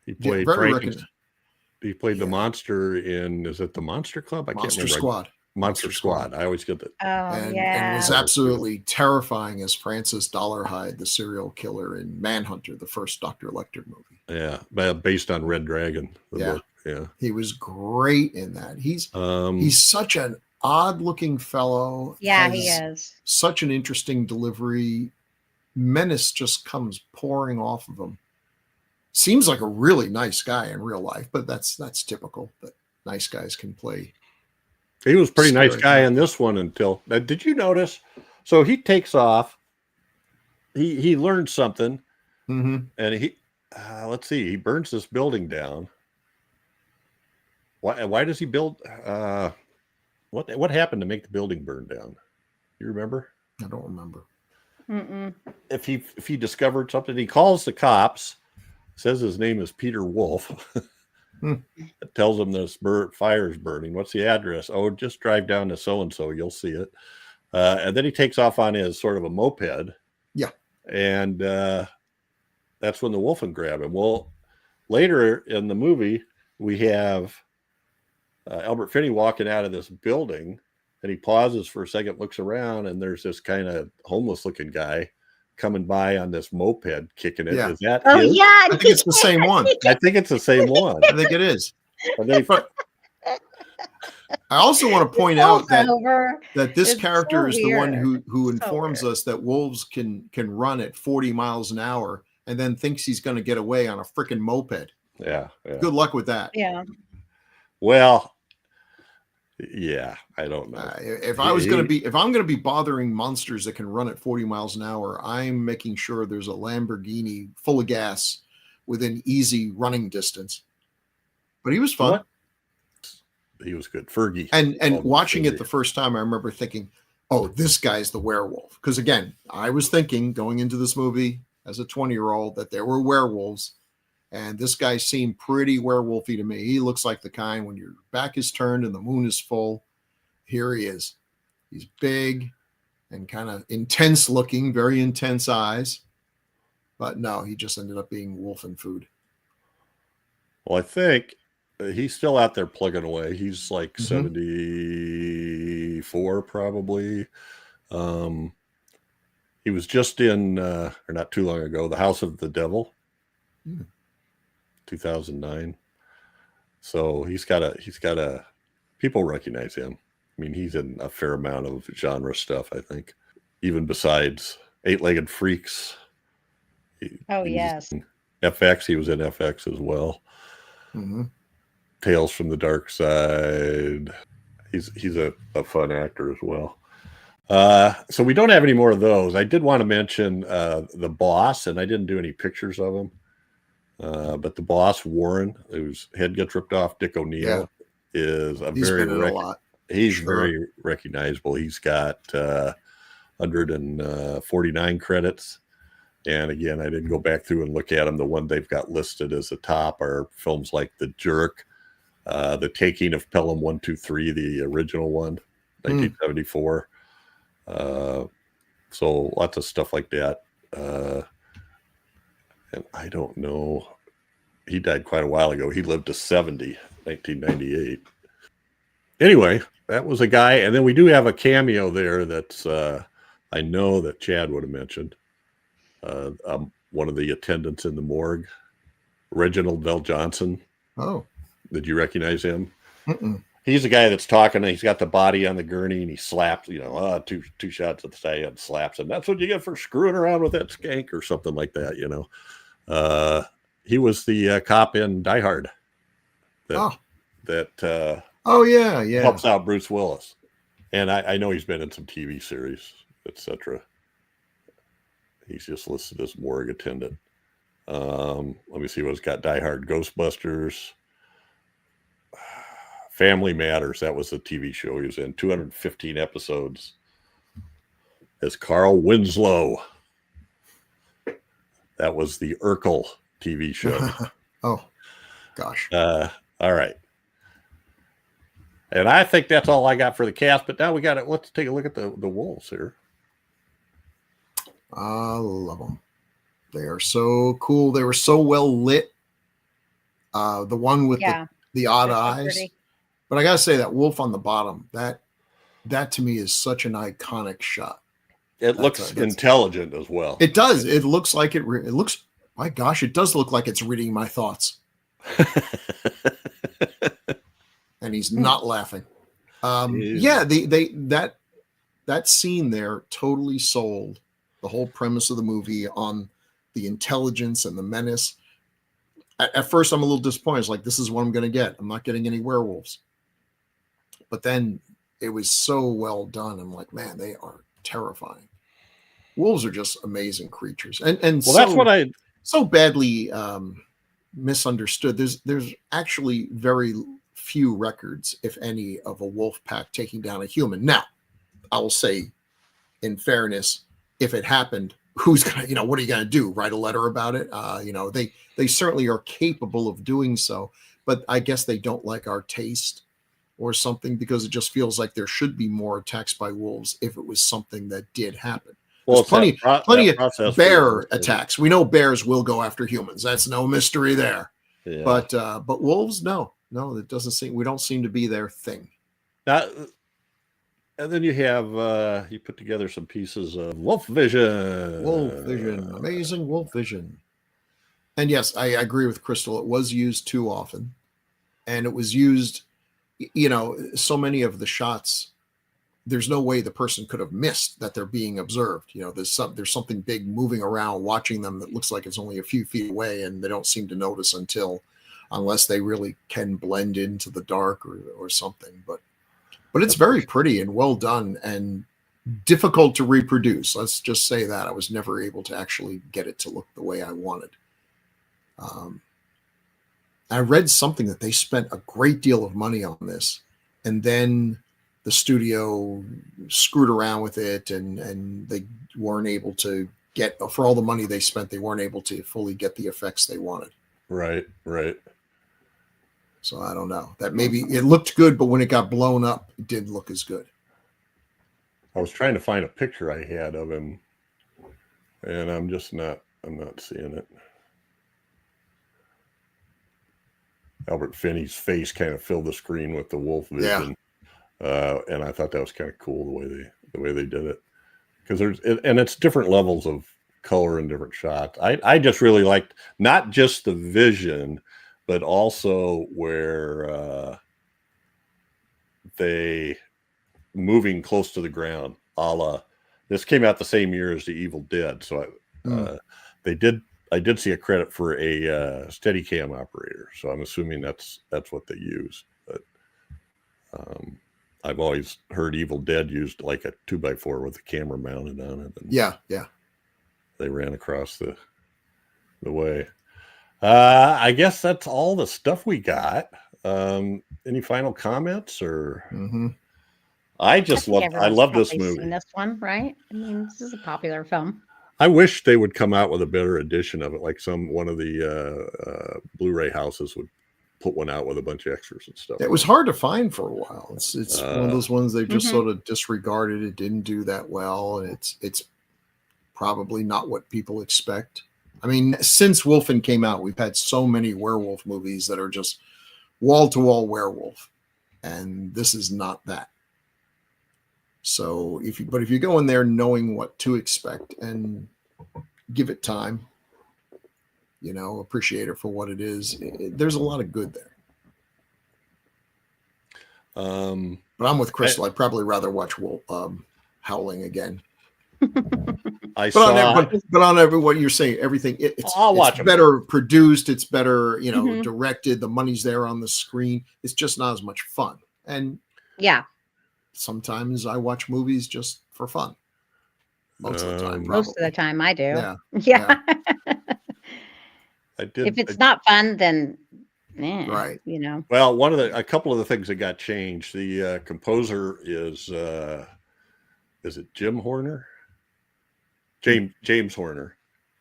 He played He played the monster in, is it the Monster Club? I can't remember. Monster Squad. I always get that. And was absolutely terrifying as Francis Dollarhide, the serial killer in Manhunter, the first Dr. Lecter movie. Yeah, based on Red Dragon. Book. Yeah, he was great in that. He's such an odd-looking fellow. Yeah, he is. Such an interesting delivery. Menace just comes pouring off of him. Seems like a really nice guy in real life, but that's typical that nice guys can play. He was a pretty nice guy in this one until, did you notice? So he takes off he learned something, and he let's see, he burns this building down. Why does he build? What happened to make the building burn down? You remember? I don't remember. If he discovered something, he calls the cops. Says his name is Peter Wolf. Tells them this fire is burning. What's the address? Oh, just drive down to so and so. You'll see it. And then he takes off on his sort of a moped. Yeah. And that's when the Wolfen grab him. Well, later in the movie, we have Albert Finney walking out of this building, and he pauses for a second, looks around, and there's this kind of homeless looking guy coming by on this moped kicking it. Yeah. Is that his? Yeah. I think it's the same one. I think it's the same one. I think it is. I also want to point out that this character is the one who informs us that wolves can run at 40 miles an hour and then thinks he's going to get away on a freaking moped. Yeah. Good luck with that. Yeah. Well, yeah, I don't know. If I'm going to be bothering monsters that can run at 40 miles an hour, I'm making sure there's a Lamborghini full of gas within easy running distance. But he was fun. What? He was good. Fergie. And watching it the first time, I remember thinking, oh, this guy's the werewolf. Because again, I was thinking going into this movie as a 20-year-old that there were werewolves. And this guy seemed pretty werewolfy to me. He looks like the kind when your back is turned and the moon is full. Here he is. He's big and kind of intense looking, very intense eyes. But no, he just ended up being Wolfen food. Well, I think he's still out there plugging away. He's like 74 probably. He was just in, or not too long ago, The House of the Devil. 2009. So he's got a people recognize him. I mean, he's in a fair amount of genre stuff, I think, even besides Eight-Legged Freaks. Yes. FX, he was in FX as well. Tales from the Dark Side. He's a fun actor as well. So we don't have any more of those. I did want to mention the boss, and I didn't do any pictures of him. But the boss, Warren, whose head gets ripped off, Dick O'Neill, is he's very recognizable. He's got 149 credits. And again, I didn't go back through and look at them. The one they've got listed as the top are films like The Jerk, The Taking of Pelham 123, the original one, 1974. So lots of stuff like that. And I don't know. He died quite a while ago. He lived to 70, 1998. Anyway, that was a guy. And then we do have a cameo there that's, I know that Chad would have mentioned. One of the attendants in the morgue, Reginald Bell Johnson. Oh. Did you recognize him? He's the guy that's talking, and he's got the body on the gurney, and he slaps, two shots at the side and slaps him. That's what you get for screwing around with that skank or something like that, He was the cop in Die Hard that helps out Bruce Willis. And I know he's been in some TV series, etc. He's just listed as morgue attendant. Let me see what it's got. Die Hard, Ghostbusters, Family Matters. That was the TV show he was in. 215 episodes as Carl Winslow. That was the Urkel TV show. Oh, gosh. All right. And I think that's all I got for the cast. But now let's take a look at the wolves here. I love them. They are so cool. They were so well lit. The one with the odd eyes. Pretty. But I got to say that wolf on the bottom, that to me is such an iconic shot. It looks intelligent as well. It does. It looks like it looks, my gosh, it does look like it's reading my thoughts. And he's not laughing. That scene there totally sold the whole premise of the movie on the intelligence and the menace. At first, I'm a little disappointed. It's like, this is what I'm going to get. I'm not getting any werewolves. But then it was so well done. I'm like, man, they are terrifying. wolves are just amazing creatures, and well, that's what I so badly misunderstood. There's actually very few records, if any, of a wolf pack taking down a human. Now, I will say, in fairness, if it happened, who's gonna, what are you gonna do? Write a letter about it? They certainly are capable of doing so, but I guess they don't like our taste or something, because it just feels like there should be more attacks by wolves if it was something that did happen. Well, there's plenty of bear attacks. We know bears will go after humans. That's no mystery there. Yeah. But wolves, no, it doesn't seem. We don't seem to be their thing. And then you have you put together some pieces of wolf vision. Amazing wolf vision. And yes, I agree with Crystal. It was used too often, and it was used. So many of the shots, there's no way the person could have missed that they're being observed. There's something big moving around, watching them that looks like it's only a few feet away, and they don't seem to notice unless they really can blend into the dark or something. But it's very pretty and well done and difficult to reproduce. Let's just say that I was never able to actually get it to look the way I wanted. I read something that they spent a great deal of money on this, and then the studio screwed around with it, and they weren't able to get, for all the money they spent, they weren't able to fully get the effects they wanted. Right. So I don't know. That maybe it looked good, but when it got blown up, it didn't look as good. I was trying to find a picture I had of him, and I'm not seeing it. Albert Finney's face kind of filled the screen with the wolf vision. Yeah. And I thought that was kind of cool the way they did it, because it's different levels of color in different shots. I just really liked not just the vision, but also where they moving close to the ground, a la this came out the same year as The Evil Dead. So I did see a credit for a Steadicam operator, so I'm assuming that's what they used. But I've always heard Evil Dead used like a 2x4 with the camera mounted on it. And yeah. They ran across the way. I guess that's all the stuff we got. Any final comments or? Mm-hmm. I love this movie. Seen this one, right? I mean, this is a popular film. I wish they would come out with a better edition of it, like one of the Blu-ray houses would put one out with a bunch of extras and stuff. It was hard to find for a while. It's one of those ones they just sort of disregarded. It didn't do that well, and it's probably not what people expect. I mean, since Wolfen came out, we've had so many werewolf movies that are just wall-to-wall werewolf, and this is not that. So if you go in there knowing what to expect and give it time, appreciate it for what it is, there's a lot of good there. But I'm with Crystal. I'd probably rather watch Howling again. But on every what you're saying, everything it's better produced, it's better, directed. The money's there on the screen. It's just not as much fun. And yeah. Sometimes I watch movies just for fun. Most of the time. Most of the time I do. Yeah. I did. If it's not fun, then right. Well, a couple of the things that got changed. The composer is it Jim Horner? James Horner,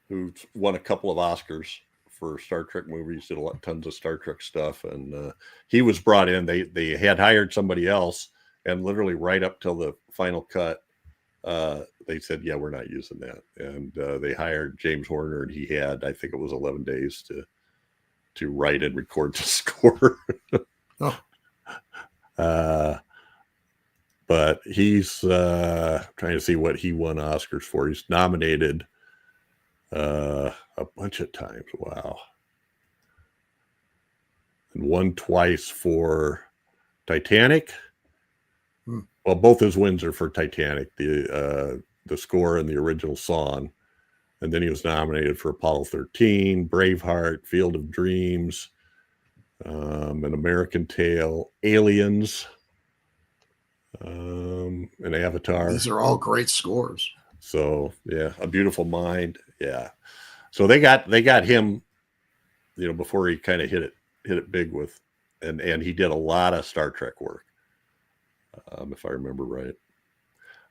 who won a couple of Oscars for Star Trek movies, did tons of Star Trek stuff, and he was brought in. They had hired somebody else. And literally right up till the final cut, they said, yeah, we're not using that. And they hired James Horner, and he had, I think it was 11 days to write and record the score. But he's trying to see what he won Oscars for. He's nominated a bunch of times. Wow. And won twice for Titanic. Well, both his wins are for Titanic, the score and the original song. And then he was nominated for Apollo 13, Braveheart, Field of Dreams, An American Tale, Aliens, and Avatar. These are all great scores. So yeah, A Beautiful Mind. Yeah. So they got him, before he kind of hit it big with, and he did a lot of Star Trek work, if I remember right.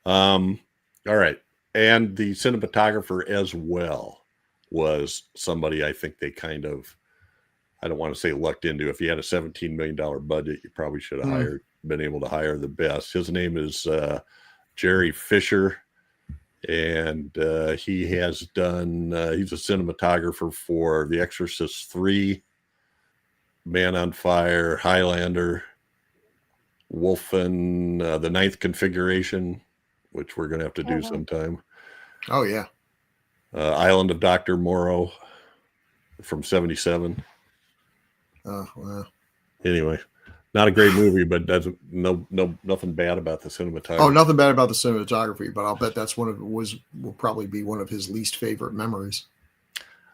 All right. And the cinematographer as well was somebody I think they kind of, I don't want to say lucked into. If you had a $17 million budget, you probably should have been able to hire the best. His name is Jerry Fisher, and he has done, he's a cinematographer for The Exorcist 3, Man on Fire, Highlander, Wolfen, The Ninth Configuration, which we're going to have to do sometime. Oh, yeah. Island of Dr. Moreau from 1977. Oh, wow. Anyway, not a great movie, but that's nothing bad about the cinematography. Oh, nothing bad about the cinematography, but I'll bet that's will probably be one of his least favorite memories.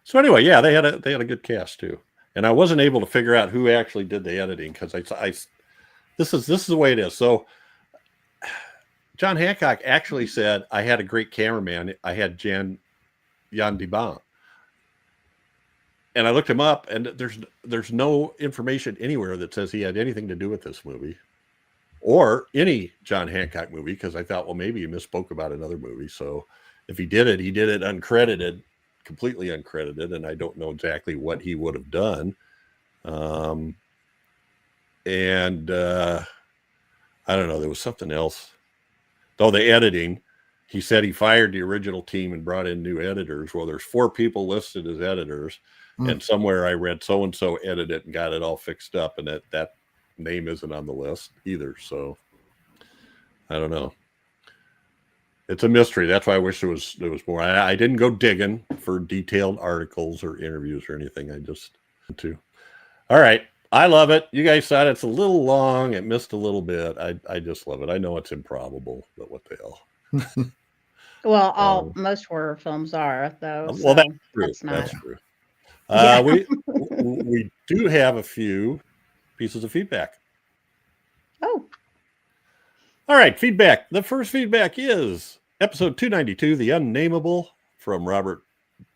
So anyway, yeah, they had a good cast too, and I wasn't able to figure out who actually did the editing because this is the way it is. So John Hancock actually said, I had a great cameraman. I had Jan DeBon. And I looked him up, and there's no information anywhere that says he had anything to do with this movie or any John Hancock movie, because I thought, well, maybe he misspoke about another movie. So if he did it uncredited, completely uncredited, and I don't know exactly what he would have done. I don't know. There was something else. Though the editing, he said he fired the original team and brought in new editors. Well, there's 4 people listed as editors, and somewhere I read so-and-so edited it and got it all fixed up, and that name isn't on the list either. So I don't know. It's a mystery. That's why I wish there was more. I didn't go digging for detailed articles or interviews or anything. I just to. All right. I love it. You guys thought it's a little long. It missed a little bit. I just love it. I know it's improbable, but what the hell? Well, most horror films are, though. Well, so that's true. not... That's true. Yeah. We do have a few pieces of feedback. Oh. All right, feedback. The first feedback is episode 292, The Unnameable, from Robert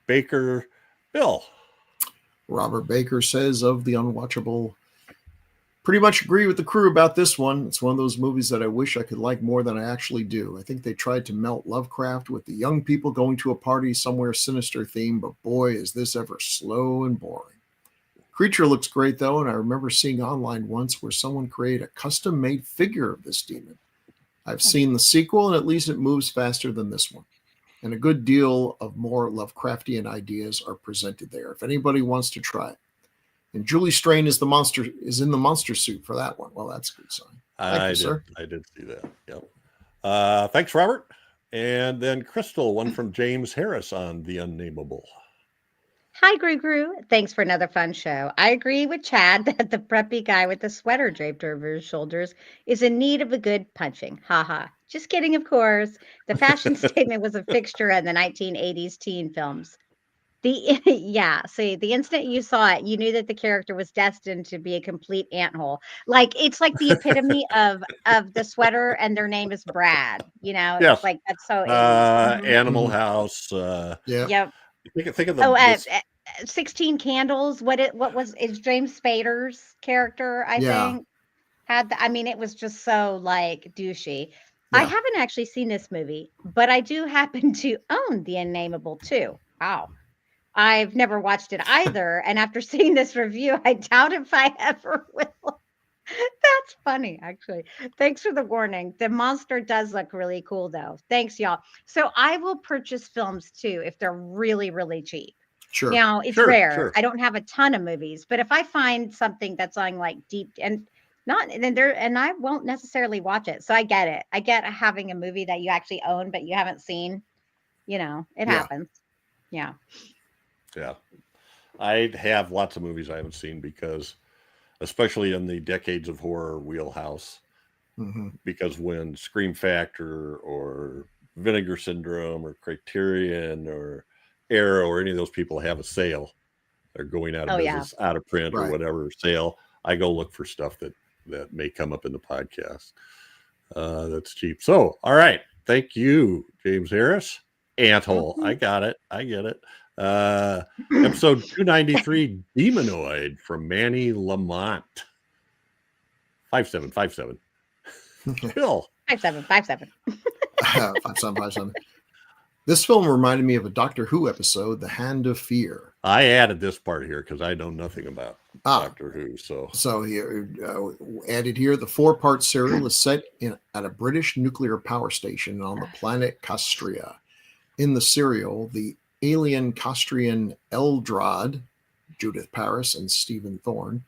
Baker. Bill. Robert Baker says of The Unwatchable, pretty much agree with the crew about this one. It's one of those movies that I wish I could like more than I actually do. I think they tried to melt Lovecraft with the young people going to a party somewhere sinister theme, but boy, is this ever slow and boring. Creature looks great, though, and I remember seeing online once where someone created a custom-made figure of this demon. I've seen the sequel, and at least it moves faster than this one. And a good deal of more Lovecraftian ideas are presented there, if anybody wants to try it. And Julie Strain is in the monster suit for that one. Well, that's a good sign. Thank you, sir. I did see that. Yep. Thanks, Robert. And then Crystal, one from James Harris on The Unnameable. Hi, Grue Crew. Thanks for another fun show. I agree with Chad that the preppy guy with the sweater draped over his shoulders is in need of a good punching. Haha. Just kidding, of course. The fashion statement was a fixture in the 1980s teen films. The instant you saw it, you knew that the character was destined to be a complete anthole. Like it's like the epitome of the sweater, and their name is Brad. Yes. It's like that's so. Animal House. Yep. Think of the 16 Candles. It's James Spader's character? I think it was just so like douchey. Yeah. I haven't actually seen this movie, but I do happen to own The Unnameable too. Wow. I've never watched it either. And after seeing this review, I doubt if I ever will. That's funny, actually. Thanks for the warning. The monster does look really cool, though. Thanks, y'all. So I will purchase films, too, if they're really, really cheap. Sure. Now, it's rare. Sure. I don't have a ton of movies. But if I find something that's on, like, deep and I won't necessarily watch it. So I get it. I get having a movie that you actually own, but you haven't seen. It happens. Yeah. Yeah. I have lots of movies I haven't seen because, especially in the decades of horror wheelhouse, because when Scream Factor or Vinegar Syndrome or Criterion or Arrow or any of those people have a sale, they're going out of business, out of print or whatever sale, I go look for stuff that may come up in the podcast. That's cheap. So, all right. Thank you, James Harris. Anthole. I got it. I get it. Episode 293, Demonoid from Manny Lamont. 5757. Bill. 5757. 5757. This film reminded me of a Doctor Who episode, The Hand of Fear. I added this part here because I know nothing about Doctor Who. So here, added here, the 4-part serial is set at a British nuclear power station on the planet Castria. In the serial, the alien Castrian Eldrad, Judith Paris and Stephen Thorne,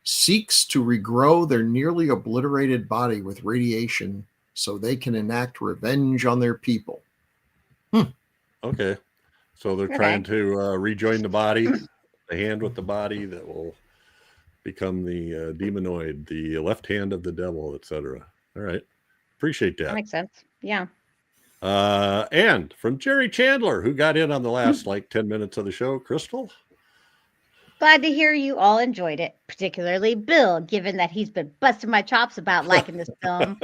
seeks to regrow their nearly obliterated body with radiation so they can enact revenge on their people. Okay. So they're trying to rejoin the body, the hand with the body that will become the demonoid, the left hand of the devil, etc. All right. Appreciate that. That makes sense. Yeah. And from Jerry Chandler, who got in on the last 10 minutes of the show, Crystal. Glad to hear you all enjoyed it, particularly Bill, given that he's been busting my chops about liking this film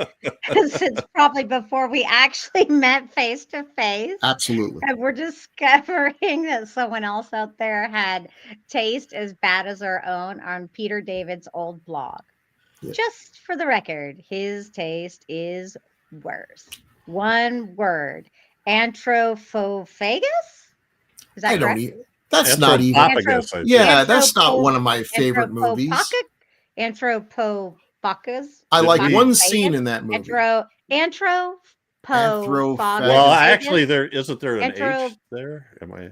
since probably before we actually met face to face. Absolutely. And we're discovering that someone else out there had taste as bad as our own on Peter David's old blog. Yeah. Just for the record, his taste is worse. One word. Anthropophagus? Is that correct? That's not even. That's not one of my favorite movies. Anthropophagus. I like one scene in that movie. Anthropophagus. Well, actually, there isn't there an H there? Am I?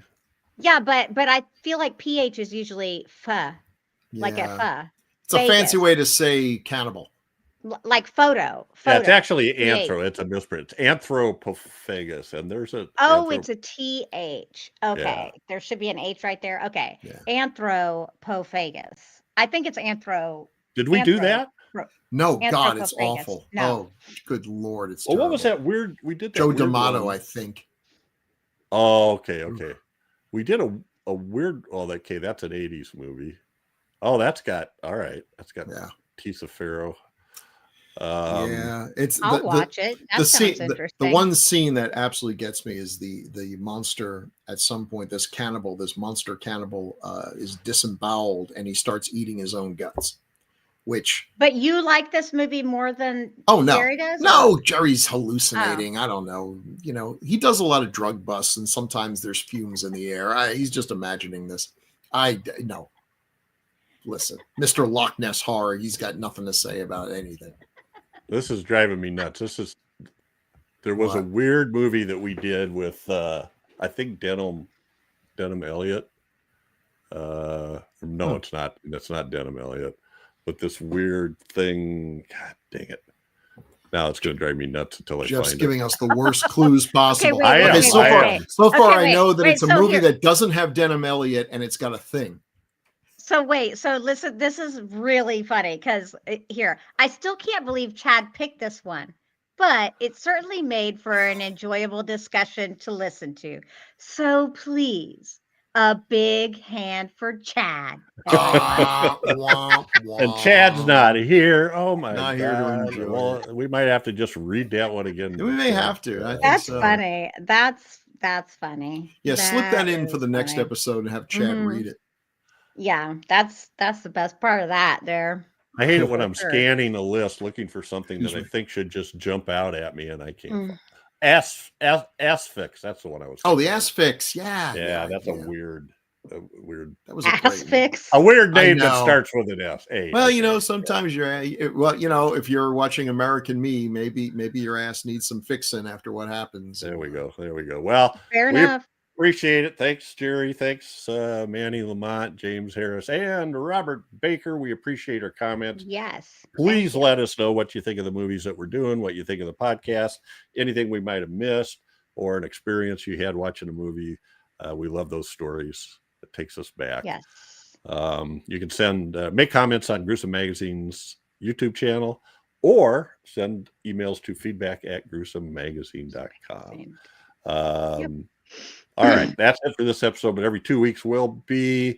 Yeah, but I feel like PH is usually pho, like a pho. It's a fancy way to say cannibal. Like photo. Yeah, it's actually anthro. It's a misprint. It's anthropophagus, and there's a. It's a TH. Okay, yeah. There should be an H right there. Okay, yeah. Anthropophagus. I think it's anthro. Did we do that? No, God, it's awful. No. Oh, good Lord, it's. Well, what was that weird? We did that. Joe D'Amato, I think. Oh, okay. We did a weird. Oh, okay, that's an '80s movie. Oh, that's got Tisa Farrow. It's. I'll watch it. That sounds interesting. The one scene that absolutely gets me is the monster. At some point, this monster cannibal, is disemboweled, and he starts eating his own guts. But you like this movie more than Jerry does? No, Jerry's hallucinating. I don't know. He does a lot of drug busts, and sometimes there's fumes in the air. He's just imagining this. No. Listen, Mr. Loch Ness Horror, he's got nothing to say about anything. This is driving me nuts. There was a weird movie that we did with, I think Denham Elliott. No, it's not. That's not Denham Elliott. But this weird thing, God dang it. Now it's going to drive me nuts until I Jeff's find giving it. us the worst clues possible. So far, I know that it's a movie that doesn't have Denham Elliott, and it's got a thing. So listen, this is really funny because I still can't believe Chad picked this one, but it certainly made for an enjoyable discussion to listen to. So please, a big hand for Chad. And Chad's not here. Oh my God. Here to enjoy. Well, we might have to just read that one again. We may have to. That's funny. That's funny. Yeah, slip that in for the next episode and have Chad read it. Yeah, that's the best part of that there. I hate it when I'm scanning a list looking for something that I think should just jump out at me and I can't. Asphyx, that's the one I was. Oh, the Asphyx, yeah. Yeah, that's a weird. That was a weird name that starts with an S. Well, sometimes if you're watching American Me, maybe your ass needs some fixing after what happens. There we go. Well, fair enough. Appreciate it. Thanks, Jerry. Thanks, Manny Lamont, James Harris, and Robert Baker. We appreciate our comments. Yes. Please let us know what you think of the movies that we're doing, what you think of the podcast, anything we might have missed, or an experience you had watching a movie. We love those stories. It takes us back. Yes. You can make comments on Gruesome Magazine's YouTube channel or send emails to feedback@gruesomemagazine.com. All right, that's it for this episode. But every 2 weeks, we'll be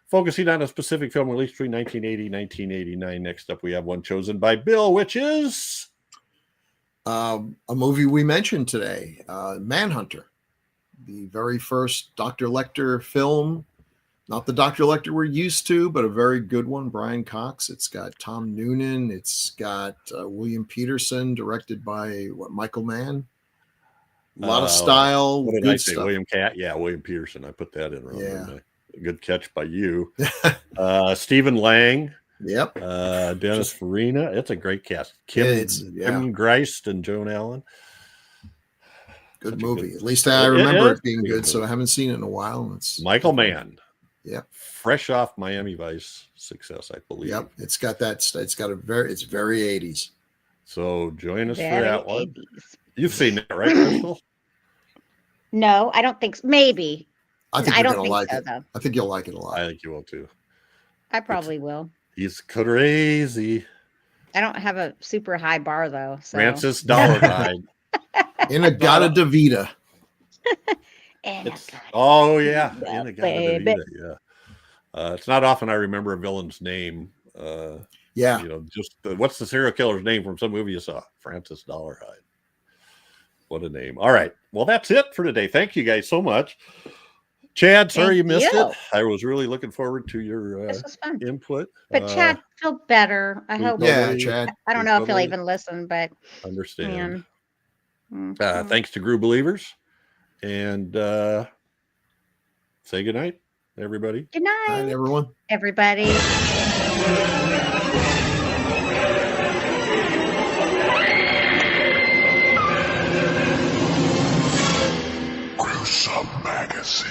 focusing on a specific film released between 1980 and 1989. Next up, we have one chosen by Bill, which is a movie we mentioned today, Manhunter. the very first Dr. Lecter film. Not the Dr. Lecter we're used to, but a very good one, Brian Cox. It's got Tom Noonan. It's got William Peterson, directed by Michael Mann. A lot of style. What did I say? Stuff. William Peterson. I put that in wrong. Yeah. Good catch by you. Stephen Lang. Yep. Dennis Farina. It's a great cast. Kim Greist and Joan Allen. Good movie. At least I remember it being good, so I haven't seen it in a while. It's Michael Mann. Yeah. Fresh off Miami Vice success, I believe. Yep. It's very 80s. So join us for that one. You've seen that, right, Crystal? No, I don't think so. Maybe. I think you're gonna like it. Though. I think you'll like it a lot. I think you will too. I probably will. He's crazy. I don't have a super high bar though. So. Francis Dollarhide. Inagata Davida. Oh yeah, Inagata Davida. Yeah. It's not often I remember a villain's name. Yeah. Just what's the serial killer's name from some movie you saw? Francis Dollarhide. What a name. All right. Well, that's it for today. Thank you guys so much. Chad, sorry you missed it. I was really looking forward to your input. But Chad, feel better. I hope. Yeah, Chad. I don't know if he'll even listen, but understand. Thanks to Grue Believers. And say goodnight, everybody. Good night. Good night, everyone. Everybody. Gruesome Magazine.